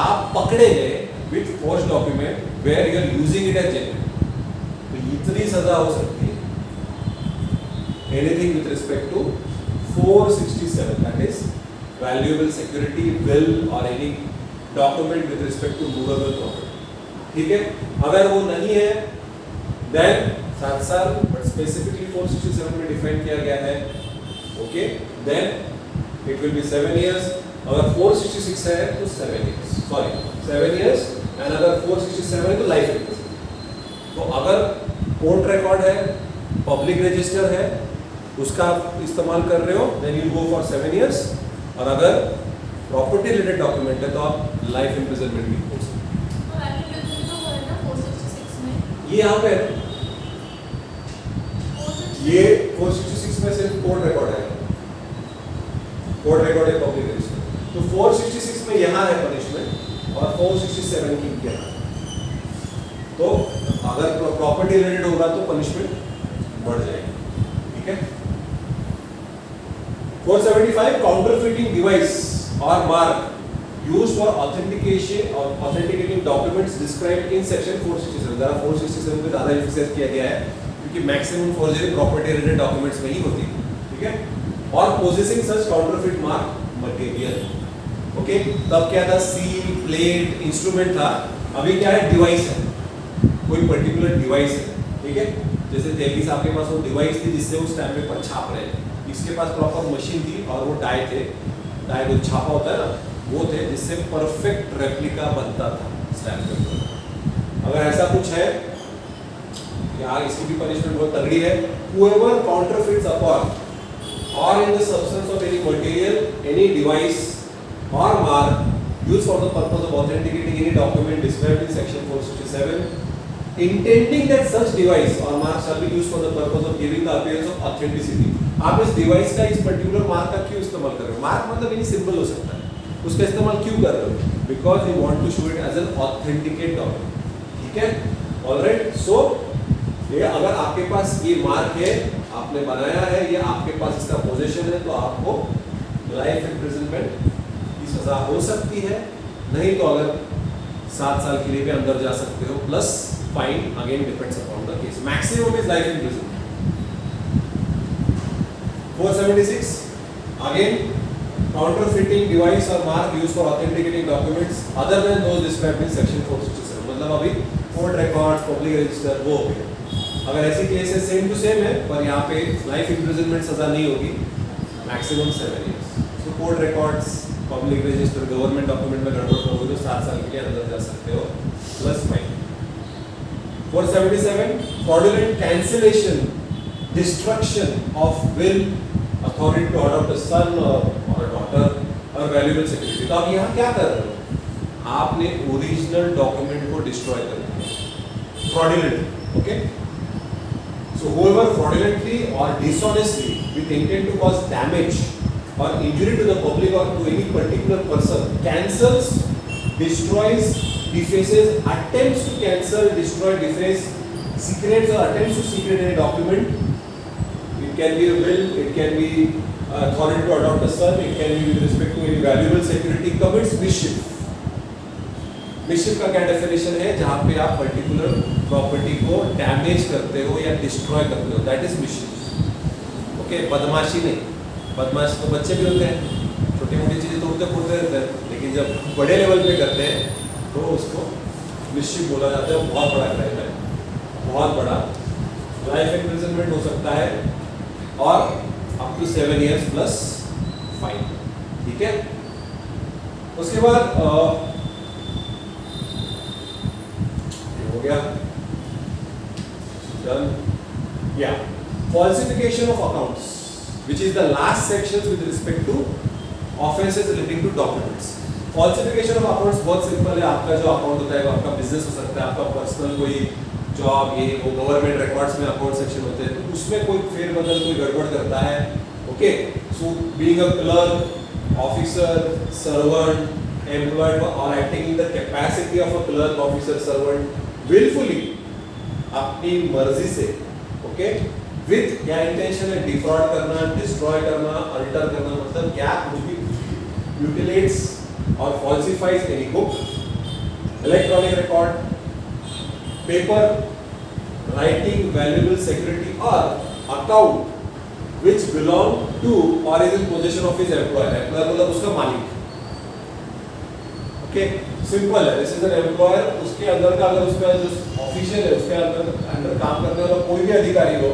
आप पकड़े गए with forged document where you are using it as genuine, तो इतनी सजा हो सकती है। Anything with respect to 467, that is valuable security, will और any document with respect to movable property. ठीक है। अगर वो नहीं है देन 7 साल, बट स्पेसिफिकली 467 में डिफाइन किया गया है। Okay, then it will be 7 years. अगर 466 है तो 7 इयर्स, सॉरी 7 इयर्स, एंड अगर 467 है तो लाइफ इम्प्रिजनमेंट। तो अगर कोर्ट रिकॉर्ड है, पब्लिक रजिस्टर है, उसका आप इस्तेमाल कर रहे हो then you go for 7 years, और अगर प्रॉपर्टी रिलेटेड डॉक्यूमेंट है तो आप लाइफ इम्प्रिजनमेंट भी हो सकते हैं। ये यहाँ पे ये 466 में सिर्फ कोर्ट रिकॉर्ड है, कोर्ट रिकॉर्ड है पब्लिक रजिस्टर। तो 466 में यहाँ है पनिशमेंट और 467 की यहाँ। तो अगर प्रॉपर्टी रिलेटेड होगा तो पनिशमेंट बढ़ जाएगी। ठीक है। 475 काउंटरफीटिंग डिवाइस और mark used for authentication or authenticating documents described in section 467। जरा 467 पे ज़्यादा एम्फेसाइज किया गया है क्योंकि maximum forgery property related documents में ही होती है। ठीक है। और पोजेसिंग सच काउंटरफीट मार्क मटेरियल। ओके, तब क्या था? सील, प्लेट, इंस्ट्रूमेंट था। अभी क्या है? डिवाइस है, कोई पर्टिकुलर डिवाइस है। ठीक है। जैसे तेली साहब के पास वो डिवाइस थी जिससे उस टाइम पेपर छाप रहे हैं, इसके पास प्रॉपर मशीन थी और वो डाई थे, डाई को छापा होता है ना, वो थे जिससे परफेक्ट रेप्लिका बनता था स्टैम्प पेपर। अगर ऐसा कुछ है यार, इसकी भी पनिशमेंट बहुत तगड़ी है। whoever counterfeits upon or in the substance of any material, any device or mark used for the purpose of authenticating any document described in section 467, intending that such device or mark shall be used for the purpose of giving the appearance of authenticity। आप इस device का, इस particular mark का क्यों इस्तेमाल कर रहे हो? मार्क मतलब एनी सिंबल हो सकता है, उसका इस्तेमाल क्यों कर रहे हो? Because you want to show it as an authenticate document. ठीक है। ऑलराइट। सो ये अगर आपके पास ये मार्क है, आपने बनाया है, ये आपके पास इसका पोजीशन है, तो आपको लाइफ इम्प्रिजनमेंट की सजा हो सकती है, नहीं तो अगर 7 साल के लिए भी अंदर जा सकते हो, plus fine. Again depends upon the case, maximum is life imprisonment. 476 again counterfeiting device or mark used for authenticating documents other than those described in section 467। मतलब अभी कोर्ट रिकॉर्ड, पब्लिक रजिस्टर वो हो गए। अगर ऐसी केसेस सेम टू सेम है पर यहाँ पे लाइफ इम्प्रिजनमेंट सजा नहीं होगी, maximum 7 years. So court records, public register government document में गड़बड़ करोगे तो 7 साल के लिए अंदर जा सकते हो plus fine. 477 fraudulent cancellation, destruction of will, authority to adopt a son or a daughter or valuable security। तो आप यहाँ क्या कर रहे हो, आपने ओरिजिनल डॉक्यूमेंट को डिस्ट्रॉय कर दिया fraudulent. Okay, so whoever fraudulently or dishonestly with intent to cause damage or injury to the public or to any particular person cancels, destroys, defaces, attempts to cancel, destroy, deface, secrets or attempts to secret any document, it can be a will, it can be authority to adopt a son, it can be with respect to any valuable security, commits mischief। मिशिफ का क्या definition है, जहां पे आप particular property को damage करते हो या डिस्ट्रॉय करते हो, दैट इज मिशिफ। ओके, बदमाशी नहीं, बदमाश तो बच्चे भी होते हैं, छोटी मोटी चीजें तोड़ते फूटते रहते हैं, लेकिन जब बड़े लेवल पे करते हैं तो उसको मिशिफ बोला जाता है। बहुत बड़ा क्राइम है, बहुत बड़ा, लाइफ इम्प्रिजनमेंट हो सकता है और up to 7 years plus fine. ठीक है, उसके बाद हो गया डन। या falsification of accounts, which is the last section with respect to offenses relating to documents। falsification of accounts बहुत सिंपल है, आपका जो अकाउंट होता है वो आपका बिजनेस हो सकता है, आपका पर्सनल कोई जॉब, ये वो गवर्नमेंट रिकॉर्ड्स में अकाउंट सेक्शन होते हैं, तो उसमें कोई फेरबदल, कोई गड़बड़ करता है। Okay, so being a clerk, officer, servant, employed और acting in the capacity of a clerk, officer, servant, wilfully, अपनी मर्जी से, ओके, विद क्या इंटेंशन है, डिफ्रॉड करना, डिस्ट्रॉय करना, अल्टर करना, मतलब क्या कुछ भी, म्यूटिलेट्स और falsifies any book, electronic record, paper, writing, valuable security और account which belong to or is in possession of his employer। Employer मतलब उसका मालिक। ओके, सिंपल है, दिस इज एन एम्प्लॉयर, उसके अंदर का अगर उसका जो ऑफिशियल है, उसके अंदर काम करने वाला कोई भी अधिकारी हो,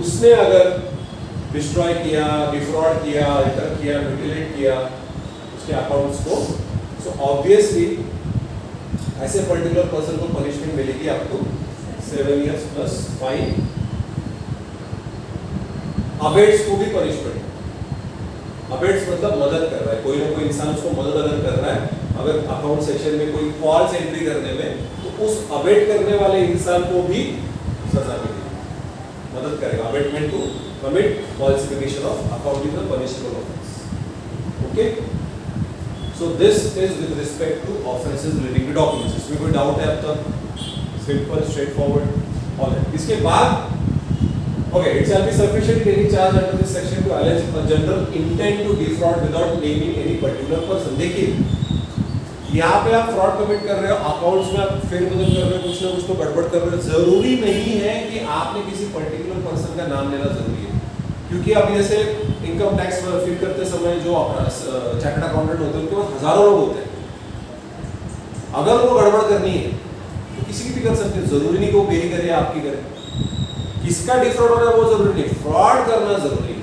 उसने अगर डिस्ट्रॉय किया, डिफ्रॉड किया, अल्टर किया, म्यूटिलेट किया उसके अकाउंट्स को, सो ऑब्वियसली ऐसे पर्टिकुलर पर्सन को पनिशमेंट मिलेगी up to 7 years plus fine. Abets को भी पनिशमेंट, अबेट्स मतलब मदद कर रहा है, कोई ना कोई इंसान उसको मदद अगर कर रहा है, अगर अकाउंट सेक्शन में कोई फॉल्स एंट्री करने में, तो उस अबेट करने वाले इंसान को भी सजा मिलेगी, मदद करेगा। Abetment to commit falsification of account is a punishable offence. Okay, so this is with respect to offences relating to documents. इसमें कोई डाउट है अब तक? Simple, straight forward. ऑलराइट, इसके बाद okay, it shall be sufficient in any charge under this section to allege a general intent to defraud without naming any particular person। देखिए, यहाँ पे आप फ्रॉड कमिट कर रहे हो, अकाउंट्स में आप फेरबदल कर रहे हो, कुछ ना कुछ तो गड़बड़ कर रहे हो, जरूरी नहीं है कि आपने किसी पर्टिकुलर पर्सन का नाम लेना जरूरी है, क्योंकि अब जैसे इनकम टैक्स फिल करते समय जो चार्टर्ड अकाउंटेंट होते हैं उनके पास हजारों लोग होते हैं, अगर वो गड़बड़ करनी है तो किसी की भी कर सकते हैं, जरूरी नहीं कि वो मेरी करे या आपकी करे। किसका डिफ्रॉड हो रहा है वो जरूरी नहीं, फ्रॉड करना जरूरी है।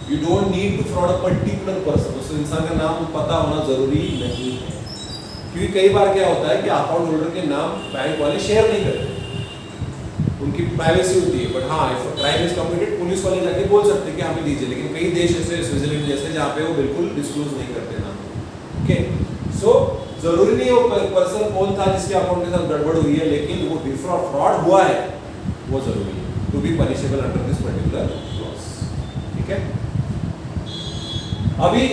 You don't need to fraud a particular person, उस इंसान का नाम पता होना जरूरी नहीं है, क्योंकि कई बार क्या होता है कि अकाउंट होल्डर के नाम बैंक वाले शेयर नहीं करते, उनकी प्राइवेसी होती है, बट हाँ if crime is committed police वाले जाके बोल सकते हैं कि हमें दीजिए, लेकिन कई देश ऐसे, स्विट्जरलैंड जैसे, जहाँ पे वो बिल्कुल डिस्क्लोज नहीं करते नाम। ओके, सो जरूरी नहीं वो पर्सन कौन था जिसके अकाउंट के साथ गड़बड़ हुई है, लेकिन वो फ्रॉड हुआ है वो जरूरी है to be punishable under this particular clause। ठीक है, अभी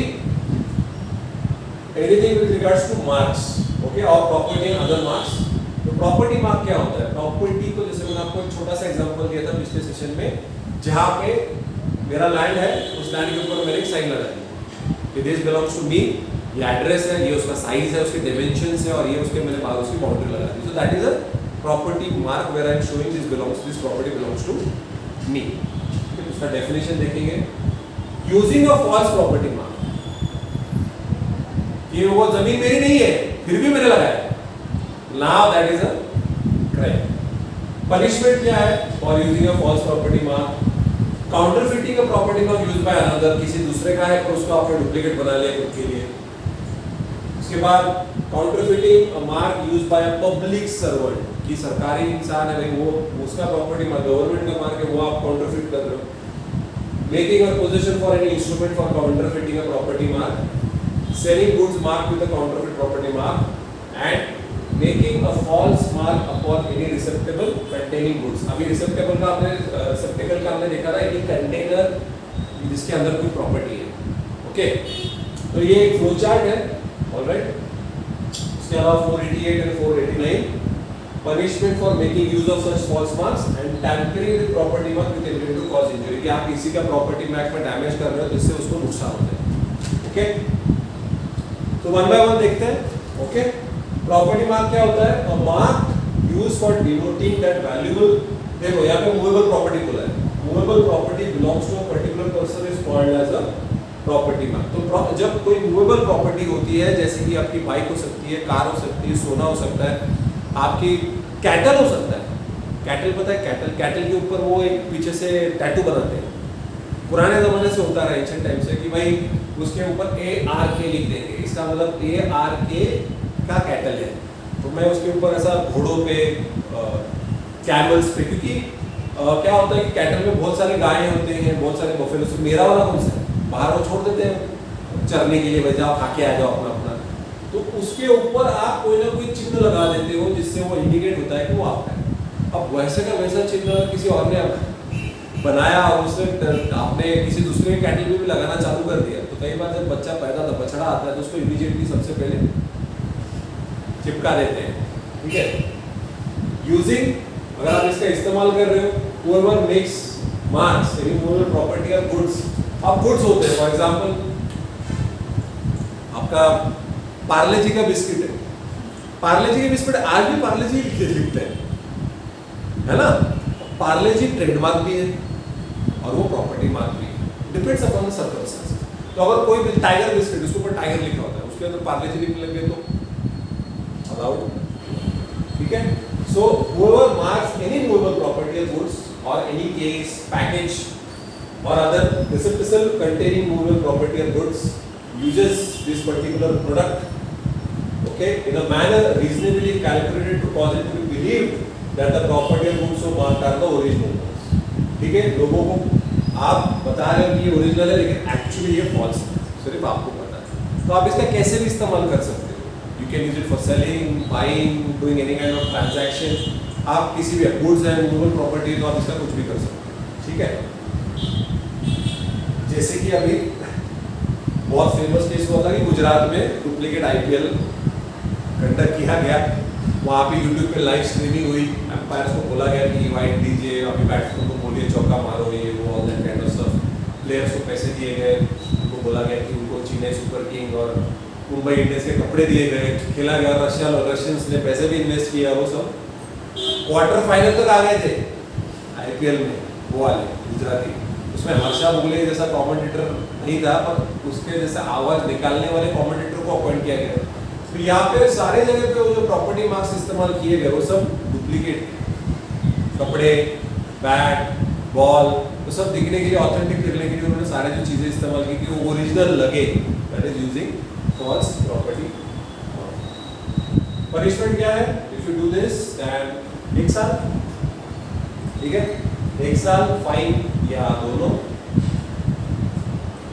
anything with regards to marks, okay, और property and other marks। तो प्रॉपर्टी मार्क क्या होता है? प्रॉपर्टी को जैसे मैंने आपको एक छोटा सा एग्जांपल दिया था पिछले सेशन में, जहां पे मेरा लैंड है, उस लैंड के ऊपर मैंने एक साइन लगा दी कि दिस बिलोंग्स टू मी, ये एड्रेस है, ये उसका साइज है, उसके डायमेंशंस है, और ये उसके मैंने बाहर उसकी बाउंड्री लगा दी। So that is a property mark where I am showing this property belongs to me। तो उसका definition देखेंगे, using a false property mark, ये वो जमीन मेरी नहीं है फिर भी मैंने लगाया, now that is a crime। punishment क्या है for using a false property mark? counterfeiting a property mark used by another, किसी दूसरे का है पर उसको आपने डुप्लीकेट बना लिया खुद के लिए, उसके बाद counterfeiting a mark used by a public servant, कि सरकारी इंसान है भाई, वो उसका प्रॉपर्टी मार्क गवर्नमेंट का मार्क है, वो आप काउंटरफिट कर रहे हो। Making a position for any instrument for counterfeiting a property mark, selling goods mark with a counterfeit property mark, and making a false mark upon any receptacle containing goods. अभी receptacle का आपने receptacle का हमने देखा था, ये container जिसके अंदर कोई प्रॉपर्टी है। ओके, तो ये एक फ्लो चार्ट है। ऑलराइट, उसके अलावा 488 and 489 punishment for making use of such false marks and tampering with property mark with intent to cause injury, कि आप किसी का प्रॉपर्टी मार्क में डैमेज कर रहे हो जिससे उसको नुकसान होता है। ओके, तो वन बाय वन देखते हैं। ओके, प्रॉपर्टी मार्क क्या होता है? A mark used for denoting that valuable, देखो यहाँ पे मूवेबल प्रॉपर्टी बोला है, movable property belongs to a particular person is called as a property mark. तो जब कोई मूवेबल प्रॉपर्टी होती है, जैसे कि आपकी बाइक हो सकती है, कार हो सकती है, सोना हो सकता है, आपकी कैटल हो सकता है। कैटल पता है? कैटल के ऊपर वो एक पीछे से टैटू बनाते हैं, पुराने जमाने से होता रहा, एंशिएंट टाइम से, कि भाई उसके ऊपर ARK लिख देंगे, इसका मतलब ARK का कैटल है। तो मैं उसके ऊपर ऐसा घोड़ों पे, कैमल्स पे, क्योंकि क्या होता है कि कैटल में बहुत सारे गाय होते हैं, बहुत सारे बफेलो, मेरा वाला कौन सा है, बाहर वो छोड़ देते हैं चरने के लिए, भाई जाओ खा के आ जाओ अपना अपना, तो उसके ऊपर आप कोई ना कोई चिन्ह लगा देते हो जिससे वो इंडिकेट होता है कि वो आपका है। अब वैसे का वैसा चिन्ह किसी और ने बनाया और उसने आपने किसी दूसरे के कैटल में भी लगाना चालू कर दिया, तो कई बार जब बच्चा पैदा होता, बछड़ा आता है, तो उसको इमीडिएटली सबसे पहले चिपका देते हैं। ठीक है, यूजिंग, अगर आप इसका इस्तेमाल कर रहे हो, whoever makes marks any movable property or goods, अब गुड्स होते हैं, फॉर एग्जांपल आपका पार्ले जी का बिस्किट है, पार्ले जी के बिस्किट आज भी पार्ले जी लिखते हैं, है ना? पार्ले जी ट्रेडमार्क भी है और वो प्रॉपर्टी मार्क भी है, डिपेंड्स अपॉन द सर्कमस्टेंसेस। तो अगर कोई टाइगर बिस्किट, उसके ऊपर टाइगर लिखा होता है, उसके अंदर पार्ले जी लिख लेंगे तो अलाउड। ठीक है, so whoever marks any movable property or goods or any case, package or other receptacle containing movable property or goods uses this particular product, okay, in a manner reasonably calculated to cause it to be believed that the property or goods so marked are the original ones। ठीक है, लोगों को आप बता रहे हो कि ये ओरिजिनल है, लेकिन एक्चुअली ये फॉल्स है, सिर्फ आपको पता है। तो आप इसका कैसे भी इस्तेमाल कर सकते हो। You can use it for selling, buying, doing any kind of transaction। आप किसी भी goods है, movable property, तो आप इसका कुछ भी कर सकते हैं। ठीक है, जैसे कि अभी बहुत फेमस केस हुआ था कि गुजरात में डुप्लीकेट IPL कंडक्ट किया गया, वहाँ पे YouTube पे लाइव स्ट्रीमिंग हुई, एम्पायर्स को बोला गया कि वाइड दीजिए, अभी बैट्समैन को बोलिए चौका मारो, ये वो all that kind of stuff. Players को पैसे दिए गए, उनको बोला गया कि उनको चेन्नई सुपर किंग और मुंबई इंडियंस के कपड़े दिए गए, खेला गया, रशियंस ने पैसे भी इन्वेस्ट किया, वो सब क्वार्टर फाइनल तक आ गए थे IPL में, वो वाले गुजराती। उसमें हर्षा बुगले जैसा कमेंटेटर नहीं था, पर उसके जैसा आवाज निकालने वाले कमेंटेटर को अपॉइंट किया गया। तो यहाँ पे सारे जगह पे वो जो प्रॉपर्टी मार्क्स इस्तेमाल किए गए वो सब डुप्लीकेट, कपड़े, बैट, बॉल, तो सब दिखने के लिए, ऑथेंटिक दिखने के लिए उन्होंने सारे जो चीजें इस्तेमाल की कि वो ओरिजिनल लगे, that is using false property। Punishment क्या है? If you do this then 1 साल, ठीक है, 1 साल, फाइन या दोनों।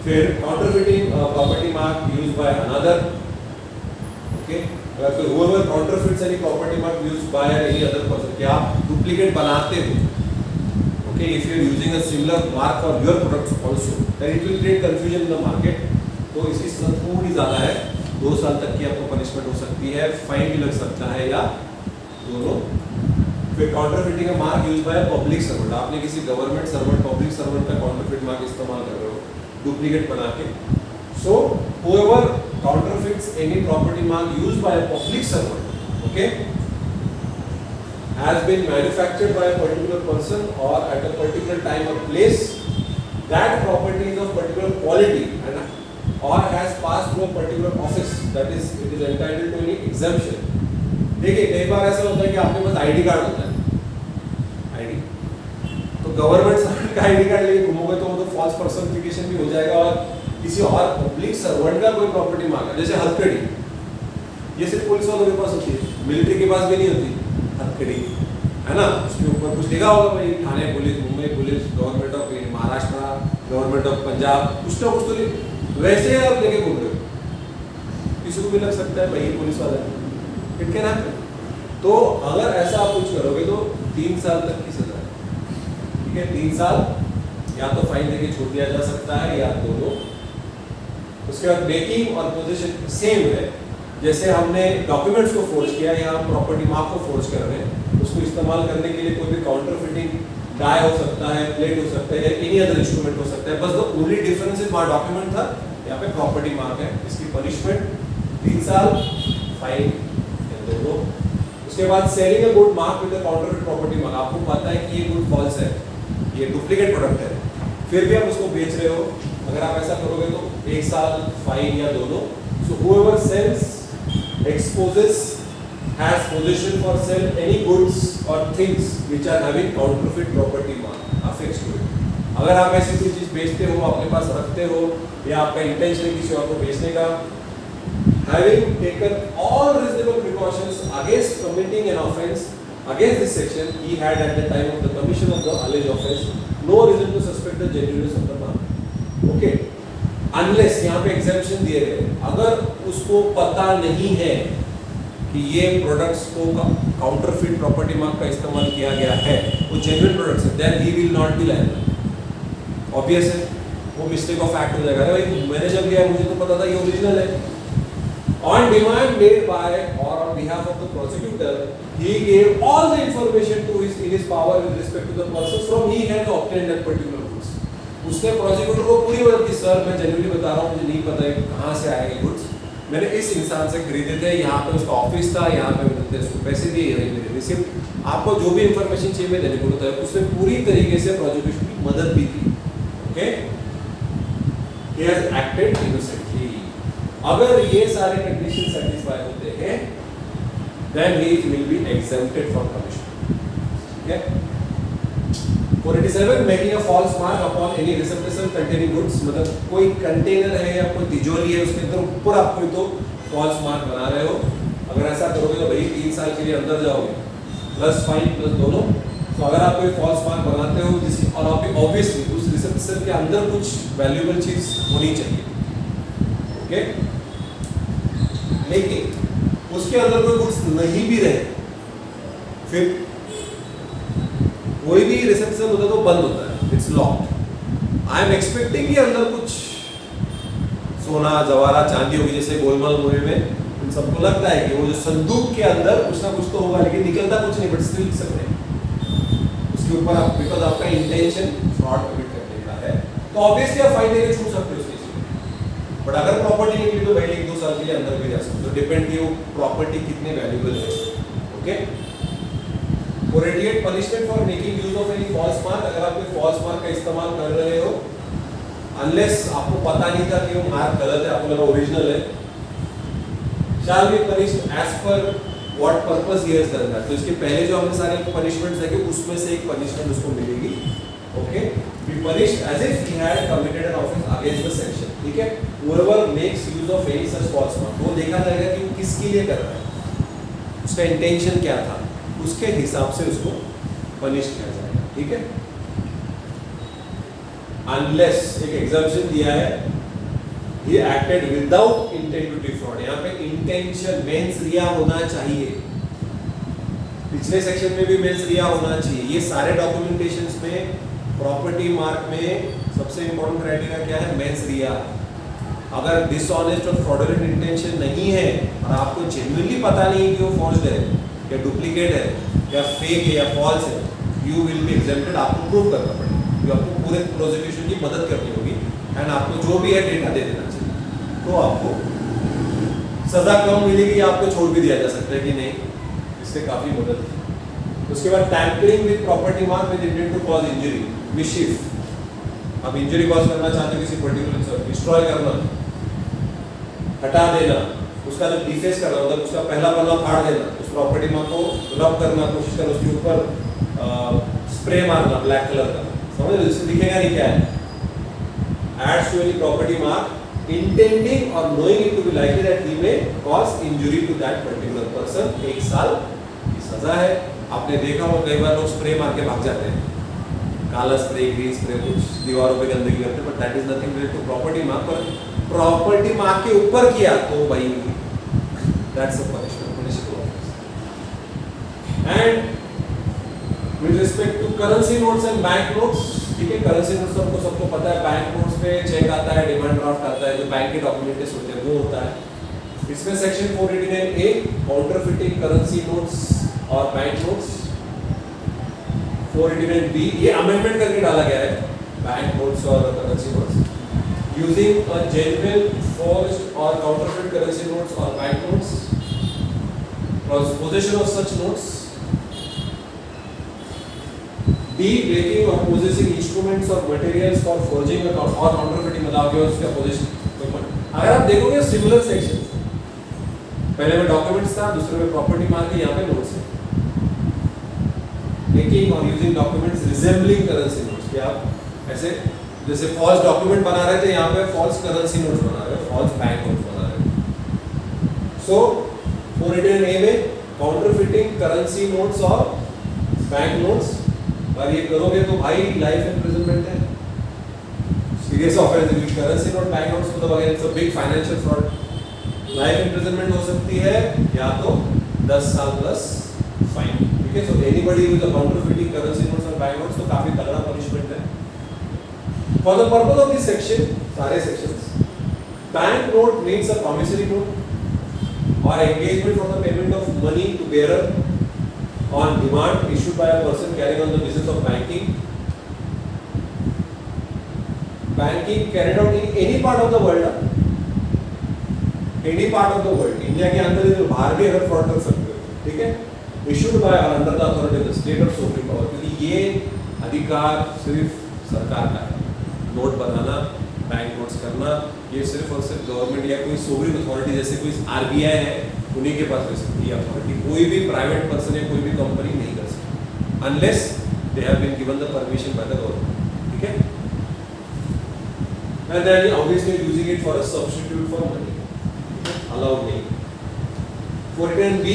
फिर counterfeiting property mark used by another, okay, अगर कोई whoever counterfeits any property mark used by any other person, क्या आप डुप्लीकेट बनाते हो, okay, if you are using a similar mark for your products also, then it will create confusion in the market। तो इसकी सजा थोड़ी ज़्यादा है, 2 साल तक की आपको पनिशमेंट हो सकती है, फाइन भी लग सकता है या दोनों। फिर काउंटरफिटिंग का mark use by public servant, आपने किसी गवर्नमेंट सर्वेंट, पब्लिक सर्वेंट का काउंटरफिट मार्क इस्तेमाल कर रहे हो, डुप्लीकेट बना के। सो whoever counterfeits any property mark used by a public servant, okay, has been manufactured by a particular person or at a particular time or place, that property is of particular quality and or has passed through a particular office, that is it is entitled to any exemption। देखिए कई बार ऐसा होता है कि आपके पास ID card होता है, ID, तो गवर्नमेंट सर्वेंट का ID कार्ड लेके घूमोगे तो वो तो फॉल्स पर्सनिफिकेशन भी हो जाएगा, और किसी और पब्लिक सर्वेंट का कोई प्रॉपर्टी मांगा, जैसे हथकड़ी, ये सिर्फ पुलिस वालों के पास होती है, मिलिट्री के पास भी नहीं होती हथकड़ी, है ना। उसके ऊपर कुछ लिखा होगा भाई, Thane police, Mumbai police, government of Maharashtra, government of Punjab, कुछ ना कुछ तो वैसे आप लेके घूम रहे हो, किसी को भी लग सकता है भाई ये पुलिस वाला है, इट कैन हैपन। तो अगर ऐसा आप कुछ करोगे तो 3 साल तक की सजा है, ठीक है। 3 साल या तो फाइन देके छोड़ दिया जा सकता है या दोनों। उसके बाद मेकिंग और पोजीशन सेम है, जैसे हमने डॉक्यूमेंट्स को फोर्ज किया या हम प्रॉपर्टी मार्क को फोर्ज कर रहे हैं, उसको इस्तेमाल करने के लिए कोई भी काउंटर फिटिंग डाई हो सकता है, प्लेट हो सकता है, एनी अदर इंस्ट्रूमेंट हो सकता है। बस द ओनली डिफरेंस इज वहाँ डॉक्यूमेंट था, यहाँ पे प्रॉपर्टी मार्क है। इसकी पनिशमेंट 3 साल, फाइन या दोनों। उसके बाद selling a good mark with counterfeit property mark, आपको पता है कि ये गुड फॉल्स है, ये डुप्लीकेट प्रोडक्ट है, फिर भी आप उसको बेच रहे हो, अगर आप ऐसा करोगे तो 1 साल, फाइन या दोनों। सो whoever sells, exposes, has possession for sell any goods or things which are having counterfeit property mark affixed to it. अगर आप ऐसी कोई चीज बेचते हो, अपने पास रखते हो या आपका इंटेंशन है किसी और को बेचने का, having taken all reasonable precautions against committing an offence against this section, he had at the time of the commission of the alleged offence no reason to suspect the genuineness of the mark. Okay, unless यहाँ पे exemption दिए गए, अगर उसको पता नहीं है कि ये प्रोडक्ट्स को काउंटरफिट प्रॉपर्टी मार्क का इस्तेमाल किया गया है, वो जेन्युइन प्रोडक्ट्स है, then he will not be liable. Obvious है, वो मिस्टेक ऑफ फैक्ट हो जाएगा, अरे भाई मैंने जब लिया मुझे तो पता था ये ओरिजिनल है। On demand made by or on behalf of the prosecutor, he gave all the information to in his power with respect to the persons from he had obtained that particular goods. उसने prosecutor को पूरी मदद की, sir मैं genuinely बता रहा हूँ, मुझे नहीं पता है कहाँ से आए ये गुड्स, मैंने इस इंसान से खरीदे थे, यहाँ पे उसका ऑफिस था, यहाँ पे मैंने उसको पैसे दिए, ये मेरे रिसिप्ट, आपको जो भी इंफॉर्मेशन चाहिए मैं देने को होता है। उसने पूरी तरीके से प्रोसिक्यूशन की मदद भी की। Okay, he has acted innocently। अगर ये सारे कंडीशन सेटिस्फाई होते हैं, then he will be exempted from punishment। ठीक है। 487 making a false mark upon any receptacle containing goods, मतलब कोई कंटेनर है या कोई तिजोरी है उसके अंदर ऊपर आप कोई तो फॉल्स मार्क बना रहे हो, अगर ऐसा करोगे तो भाई 3 साल के लिए अंदर जाओगे, प्लस फाइन प्लस दोनों। तो अगर आप कोई फॉल्स मार्क बनाते हो जिसकी, और आप ऑब्वियसली उस रिसेप्टेकल के अंदर कुछ वैल्यूएबल चीज होनी चाहिए, ओके, लेकिन उसके अंदर कोई गुड्स नहीं भी रहे, फिर कोई भी रिसेप्शन होता है तो बंद होता है, it's locked. I am expecting कि अंदर कुछ सोना जवाहरा चांदी होगी, जैसे गोलमाल मूवी में उन सबको लगता है कि वो जो संदूक के अंदर कुछ ना कुछ तो होगा, लेकिन निकलता कुछ नहीं, बट स्टिल सकते हैं उसके ऊपर आप, बिकॉज आपका इंटेंशन फ्रॉड कमिट करने का है, तो ऑब्वियसली आप फाइन देके छूट सकते हो उस केस में। बट अगर प्रॉपर्टी निकली तो भाई 1-2 साल के लिए अंदर भी जा सकते हो, डिपेंड कि वो प्रॉपर्टी कितने वैल्यूएबल है। Okay, 488 punishment for making use of any false mark, अगर आप कोई फॉल्स मार्क का इस्तेमाल कर रहे हो, अनलेस आपको पता नहीं था कि वो मार्क गलत है, आपको लगा ओरिजिनल है, shall be punished as per what purpose he has done that। तो इसके पहले जो हमने सारे पनिशमेंट्स देखे उसमें से एक पनिशमेंट उसको मिलेगी। Okay, be punished as if he had committed an offence against the section। ठीक है, whoever makes use of any such false mark, वो देखा जाएगा कि वो किसके लिए कर रहा है, उसका इंटेंशन क्या था, उसके हिसाब से उसको पनिश किया जाएगा। ठीक है, अनलेस एक एग्जम्पशन दिया है, he acted without intent to defraud, यहाँ पे इंटेंशन मेंस रिया होना चाहिए, पिछले सेक्शन में भी मेंस रिया होना चाहिए। ये सारे डॉक्यूमेंटेशंस में प्रॉपर्टी मार्क में सबसे इंपॉर्टेंट क्राइटेरिया क्या है, मेंस रिया। अगर डिसऑनेस्ट और फ्रॉडुलेंट इंटेंशन नहीं है और आपको जेन्युइनली पता नहीं कि वो फॉर्ज्ड है या डुप्लीकेट है या फेक है या फॉल्स है, यू विल बी एग्जेम्प्टेड। आपको प्रूव करना पड़ेगा, जो आपको पूरे प्रोसिक्यूशन की मदद करनी होगी, एंड आपको जो भी है डेटा दे देना चाहिए, तो आपको सजा कम मिलेगी, आपको छोड़ भी दिया जा सकता है कि नहीं, इससे काफी मदद। उसके बाद tampering with property mark with intent to cause injury, mischief. अब इंजरी कॉज करना चाहते हो किसी पर्टिकुलर, डिस्ट्रॉय करना, हटा देना, उसका जो डिफेस करना होता है उसका पहला पन्ना फाड़ देना, उस प्रॉपर्टी मार्क को रब करना कोशिश करना, उसके ऊपर स्प्रे मारना ब्लैक कलर का, समझ लो, इससे दिखेगा नहीं क्या है। Adds to any property mark intending or knowing it to be likely that he may cause injury to that particular person, 1 साल की सजा है। आपने देखा हो कई बार लोग स्प्रे मार के भाग जाते हैं, काला स्प्रे, ग्रीन स्प्रे, कुछ दीवारों पे गंदगी करते हैं, but that is nothing related to property mark. पर प्रॉपर्टी मार्क के ऊपर किया तो भाई that's a punishment, municipal office. And with respect to currency notes and bank notes, ठीक है, करेंसी नोट्स तो सबको पता है, बैंक नोट्स पे चेक आता है, डिमांड ड्राफ्ट आता है, जो बैंक के डॉक्यूमेंट्स होते हैं वो होता है। इसमें section 489A counterfeiting currency notes और बैंक नोट्स, 489B ये अमेंडमेंट करके डाला गया है, बैंक नोट्स और currency notes, using a genuine forged और काउंटरफिट करेंसी नोट्स और bank notes, possession of such notes, B making or possessing instruments or materials for forging a or counterfeiting, मतलब कि उसका पोजीशन। अगर आप देखोगे सिमिलर सेक्शन, पहले में डॉक्यूमेंट्स था, दूसरे में प्रॉपर्टी मार्क है, यहाँ पे नोट्स है। मेकिंग और using documents resembling currency notes, कि आप ऐसे जैसे फॉल्स डॉक्यूमेंट बना रहे थे, यहाँ पे फॉल्स करेंसी नोट्स बना रहे हो, फॉल्स बैंक नोट्स बना रहे हो। सो 489A में काउंटरफिटिंग करेंसी नोट्स और बैंक नोट्स, और ये करोगे तो भाई लाइफ इम्प्रिजनमेंट है, serious offence. Currency note, bank notes मतलब again it's a big financial fraud, life imprisonment हो सकती है या तो 10 साल प्लस फाइन, ठीक है। So anybody who is counterfeiting currency notes और बैंक नोट्स तो काफी तगड़ा पनिशमेंट है। For the purpose of this section, सारे sections, bank note means a promissory note और engagement for the payment of money to bearer on demand issued by a person carrying on the business of banking carried out in any part of the world, any part of the world, India के अंदर ही बाहर भी अगर fraud कर सकते हो, ठीक है। issued by or under the authority of the state or sovereign power, क्योंकि ये अधिकार सिर्फ सरकार का है, नोट बनाना, बैंक नोट्स करना, ये सिर्फ और सिर्फ गवर्नमेंट या कोई सोवरेन अथॉरिटी जैसे कोई RBI है उन्हीं के पास रह सकती है अथॉरिटी, कोई भी प्राइवेट पर्सन या कोई भी कंपनी नहीं कर सकती unless they have been given the permission by the government, ठीक है। And then obviously using it for a substitute for money, allowed नहीं। 410B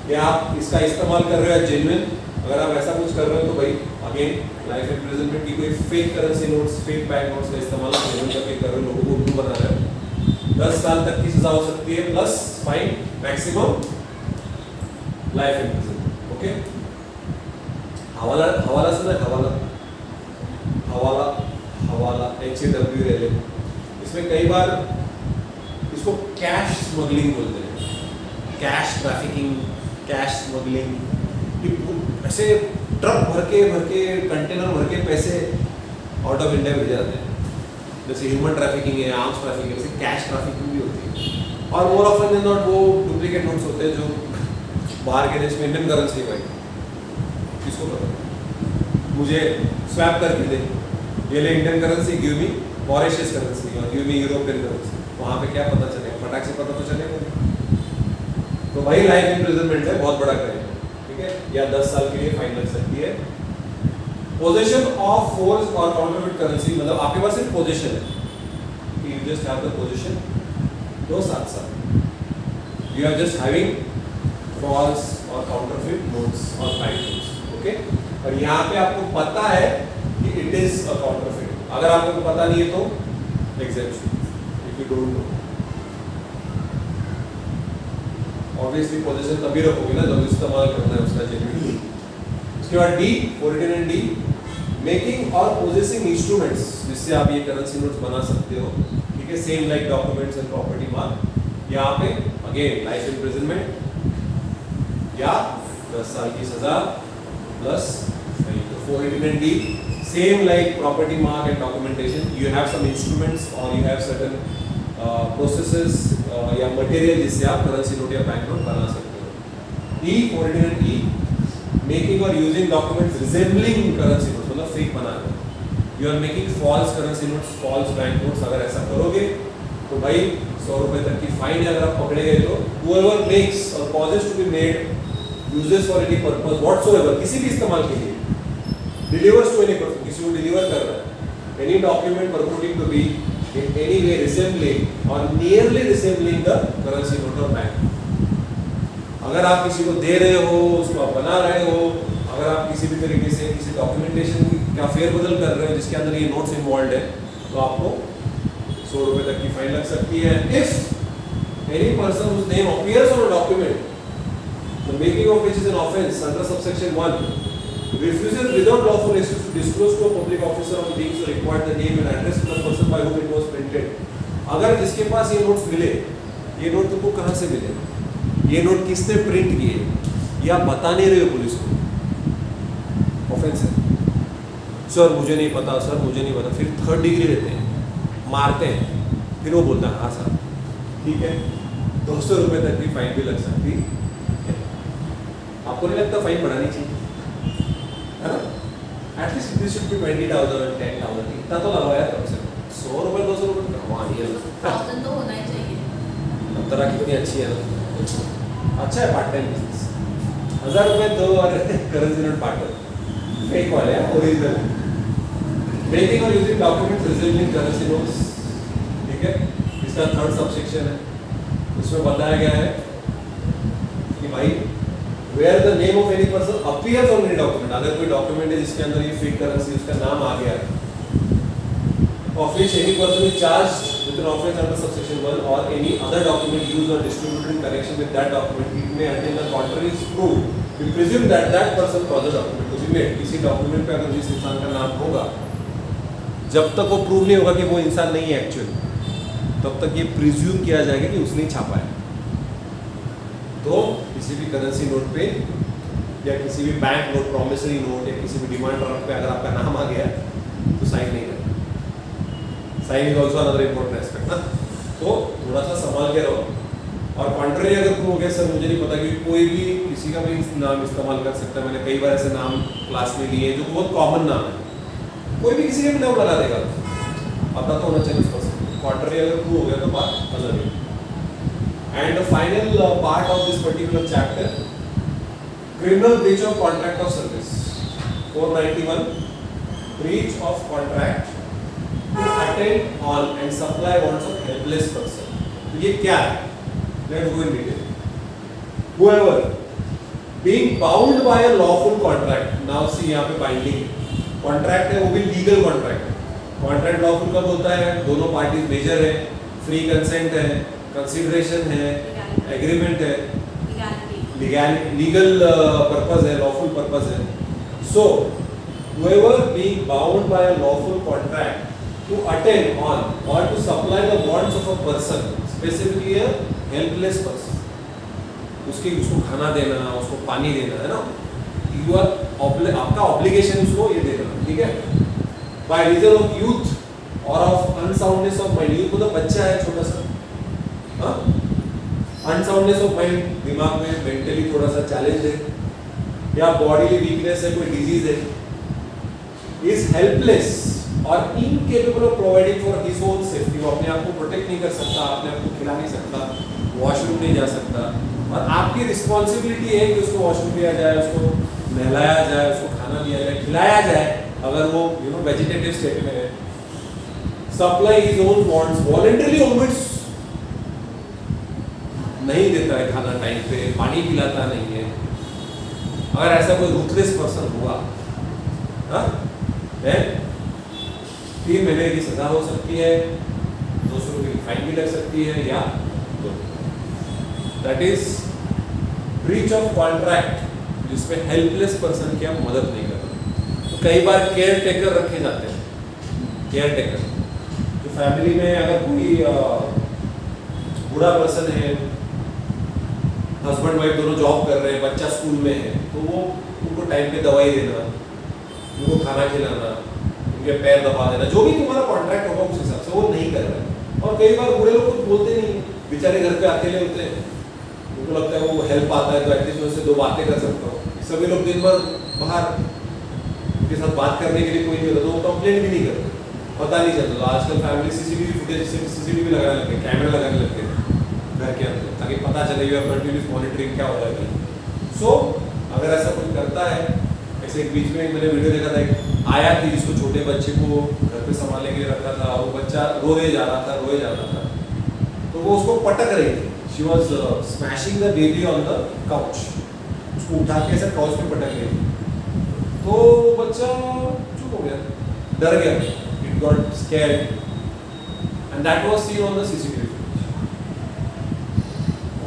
कि आप इसका इस्तेमाल कर रहे हो जेन्युइन, अगर आप ऐसा कुछ कर रहे हो तो भाई अगेन लाइफ इम्प्रिजनमेंट की, कोई fake currency notes, fake bank notes का इस्तेमाल जेन्युइन करके कर रहे हो, लोगों को उल्लू बना रहे हो, 10 साल तक की सजा हो सकती है plus fine, maximum life imprisonment, okay. हवाला सुना है, हवाला HAWLA, इसमें कई बार इसको कैश स्मगलिंग बोलते हैं, कैश ट्रैफिकिंग, कैश स्मगलिंग, ऐसे ट्रक भर के कंटेनर भर के पैसे आउट ऑफ इंडिया भेजे जाते हैं, जैसे ह्यूमन ट्रैफिकिंग है, आर्म्स ट्रैफिकिंग है, जैसे कैश ट्रैफिकिंग भी होती है। और मोर ऑफन देन नॉट वो डुप्लीकेट नोट्स होते हैं जो बाहर के देश में इंडियन करेंसी भाई किसको पता, मुझे स्वैप करके दे, ये ले Indian currency, give me Mauritius currency और गिव मी यूरोपियन करेंसी, वहाँ पे क्या पता चलेगा, फटाक से पता तो चलेगा। तो भाई लाइफ इम्प्रिजनमेंट है, बहुत बड़ा क्राइम है, ठीक है, या 10 साल के लिए फाइन लग सकती है। पोजेशन ऑफ फोर्स और काउंटरफिट करेंसी, मतलब आपके पास सिर्फ पोजेशन है, you just have the possession, दो साथ you are just having false और काउंटरफिट नोट्स और बैंक नोट्स, ओके। और यहाँ पे आपको पता है कि इट इज अ काउंटरफिट, अगर आपको पता नहीं है तो exemption, if you don't no. Obviously position तभी रखोगे ना जब इस्तेमाल करना है उसका जेन्युइनली। उसके बाद D, 489D, मेकिंग और पोजेसिंग इंस्ट्रूमेंट्स, जिससे आप ये करेंसी नोट्स बना सकते हो, ठीक है, same like documents and property mark. यहाँ पे अगेन लाइफ इम्प्रिजनमेंट या 10 साल की सजा plus 489D, same like property mark and documentation, you have some instruments or you have certain processes या मटेरियल जिससे आप करेंसी नोट या बैंक नोट बना सकते हो। E, 489E, मेकिंग और using documents resembling currency notes, मतलब फेक बना रहे हो, you are making false currency notes, false bank notes, अगर ऐसा करोगे तो भाई 100 रुपए तक की फाइन है अगर आप पकड़े गए तो। whoever makes or causes to be made uses for any purpose whatsoever, किसी भी इस्तेमाल के लिए, delivers to any person, किसी को डिलीवर कर रहा है, any document purporting to be in any way resembling or nearly resembling the currency note or bank. अगर आप किसी को दे रहे हो, उसको आप बना रहे हो, अगर आप किसी भी तरीके से किसी डॉक्यूमेंटेशन का फेरबदल कर रहे हो जिसके अंदर ये नोट्स इन्वॉल्व है, तो आपको 100 रुपए तक की फाइन लग सकती है. If any person whose name appears on a document, the making of which is an offence under subsection 1, refuses without lawful excuse to disclose to a public officer of being so required the name and address of the person by whom it was printed. अगर जिसके पास ये notes मिले, ये note तुमको कहाँ से मिले, ये नोट किसने प्रिंट किए, या बता नहीं रहे हो पुलिस को, ऑफेंस है. सर मुझे नहीं पता, सर मुझे नहीं पता, फिर 3rd डिग्री लेते हैं, मारते हैं, फिर वो बोलता है हाँ सर ठीक है, 200 रुपये तक की फाइन भी लग सकती है. आपको नहीं लगता फाइन बढ़ानी चाहिए, है ना? एटलीस्ट दिस शुड बी 20,000 10,000, इतना तो लगाया कम से कम. 100 रुपये 200 रुपये कमानी है, 1000 तो होना ही चाहिए. अब तरह कितनी अच्छी है ना, अच्छा है पार्ट टाइम बिजनेस. 1000 रुपये दो और करेंसी नोट बांटो, फेक वाले हैं, ओरिजिनल. मेकिंग और using documents resembling currency notes, ठीक है, इसका 3rd सबसेक्शन है. इसमें बताया गया है कि भाई where the name of any person appears on any document, अगर कोई डॉक्यूमेंट है जिसके अंदर ये फेक करेंसी उसका नाम आ गया, of which any person is charged with an offence under subsection 1 or any other document used or distributed in connection with that document, it may until the contrary is proved, we presume that that person caused the document to be made. किसी document पे अगर जिस इंसान का नाम होगा, जब तक वो प्रूव नहीं होगा कि वो इंसान नहीं है एक्चुअली, तब तक ये प्रिज्यूम किया जाएगा कि उसने छापा है. तो किसी भी करेंसी नोट पे या किसी भी बैंक नोट, प्रॉमिसरी नोट या किसी भी डिमांड ड्राफ्ट पे अगर आपका नाम आ गया तो साइन नहीं करना. Sign is also another important aspect ना. तो थोड़ा सा संभाल के रहो. और कॉन्ट्ररी अगर तुम हो गया सर मुझे नहीं पता, कि कोई भी किसी का भी नाम इस्तेमाल कर सकता है. मैंने कई बार ऐसे नाम क्लास में लिए जो बहुत कॉमन नाम है, कोई भी किसी का भी नाम लगा देगा, पता तो होना चाहिए उसको. कॉन्ट्ररी अगर प्रूव हो गया तो बात अलग है. And the final part of this particular chapter, criminal breach of contract of service. 491, breach of contract to attend on and supply wants of helpless person. तो ये क्या है? Let's go in detail. Whoever being bound by a lawful contract. Now see यहाँ पे binding contract है, वो भी legal contract है. Contract lawful कब होता है? दोनों parties major है, free consent है, कंसिडरेशन है, एग्रीमेंट है, लीगल पर्पस है, लॉफुल पर्पस है. सो whoever being bound by a lawful contract to attend on or to supply the wants of a person, specifically a helpless person, उसको खाना देना, उसको पानी देना, है ना, you are आपका ऑब्लिगेशन उसको ये देना, ठीक है. by reason of youth or of unsoundness of mind, youth मतलब बच्चा है छोटा सा, अनसाउंडनेस ऑफ माइंड, दिमाग में मेंटली थोड़ा सा चैलेंज है, या बॉडी वीकनेस है, कोई डिजीज है, इज हेल्पलेस और incapable of providing for his own safety. वो अपने आप को प्रोटेक्ट नहीं कर सकता, अपने आप को खिला नहीं सकता, वॉशरूम नहीं जा सकता, और आपकी रिस्पॉन्सिबिलिटी है कि उसको वॉशरूम दिया जाए, उसको नहलाया जाए, उसको खाना दिया जाए, खिलाया जाए अगर वो वेजिटेटिव स्टेट में है. Supply his own wants, voluntarily omits, नहीं देता है खाना टाइम पे, पानी पिलाता नहीं है. अगर ऐसा कोई रूथलेस पर्सन हुआ, हाँ, 3 महीने की सजा हो सकती है, 200 रुपये की फाइन भी लग सकती है, या that is breach of contract, जिसमें हेल्पलेस पर्सन की आप मदद नहीं कर रहे. तो कई बार केयर टेकर रखे जाते हैं. केयर टेकर तो फैमिली में अगर कोई बूढ़ा पर्सन है, हस्बैंड वाइफ दोनों जॉब कर रहे हैं, बच्चा स्कूल में है, तो वो उनको टाइम पे दवाई देना, उनको खाना खिलाना, उनके पैर दबा देना, जो भी तुम्हारा कॉन्ट्रैक्ट होगा उस हिसाब से वो नहीं कर रहे हैं. और कई बार बूढ़े लोग कुछ बोलते नहीं, बेचारे घर पे अकेले होते हैं, उनको लगता है वो हेल्प आता है तो एटलीस्ट उनसे 2 बातें कर सकता हूँ. सभी लोग दिन भर बाहर, उनके साथ बात करने के लिए कोई नहीं होता, तो वो कंप्लेंट भी नहीं करते, पता नहीं चलता. तो आजकल फैमिली सीसीटीवी फुटेज, सीसीटीवी लगाने लग गए, कैमरा लगाने लग गए घर के अंदर, ताकि पता चले यू कंटिन्यूस मॉनिटरिंग क्या हो रहा है. सो अगर ऐसा कोई करता है, ऐसे एक बीच में मैंने वीडियो देखा था, एक आया थी जिसको छोटे बच्चे को घर पे संभालने के लिए रखा था और वो बच्चा रोए जा रहा था तो वो उसको पटक रही थी. She was smashing the baby on the couch. उसको उठा के ऐसे काउच पे पटक रही थी. तो वो बच्चा चुप हो गया, डर गया. It got scared and that was scene on the CCTV.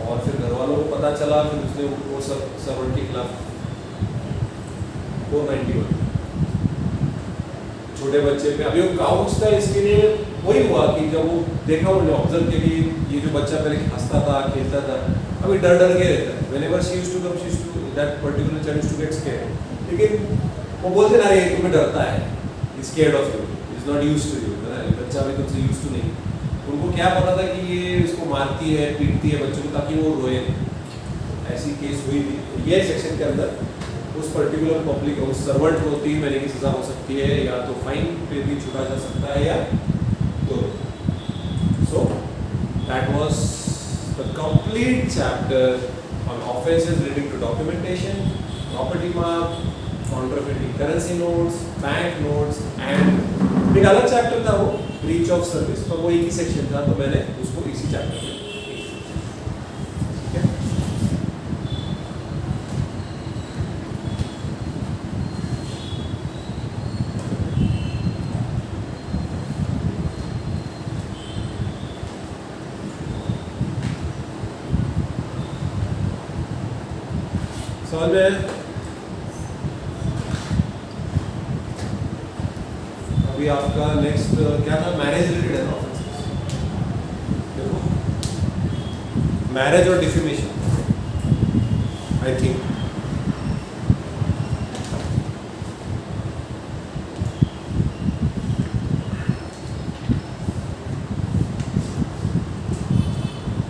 और फिर घर वालों को पता चला, फिर उसने वो सर्वेंट के खिलाफ 491 छोटे बच्चे पे. अभी वो काउच था, इसके लिए वही हुआ कि जब वो देखा, उन्होंने ऑब्जर्व किया कि ये जो बच्चा पहले हंसता था, खेलता था, अभी डर डर के रहता है. Whenever she used to come, she used to that particular child used to get scared. लेकिन वो बोलते ना, ये तुम्हें डरता है, is scared of you, is not used to you. बच्चा भी तुमसे यूज्ड टू नहीं. उनको क्या पता था कि ये इसको मारती है, पीटती है बच्चों को ताकि वो रोए. ऐसी केस हुई थी. ये सेक्शन के अंदर उस पर्टिकुलर पब्लिक उस सर्वेंट को 3 महीने की सजा हो सकती है, या तो फाइन पे भी छुटा जा सकता है, या तो. So that was the complete chapter on offences relating to documentation, property mark, counterfeiting currency notes, bank notes, and एक अलग चैप्टर था वो ब्रीच ऑफ सर्विस, पर वो एक ही सेक्शन था तो मैंने उसको इसी चैप्टर में. समझ में? अभी आपका नेक्स्ट क्या था? मैरिज रिलेटेड है ना. देखो, मैरिज और डिफेमेशन आई थिंक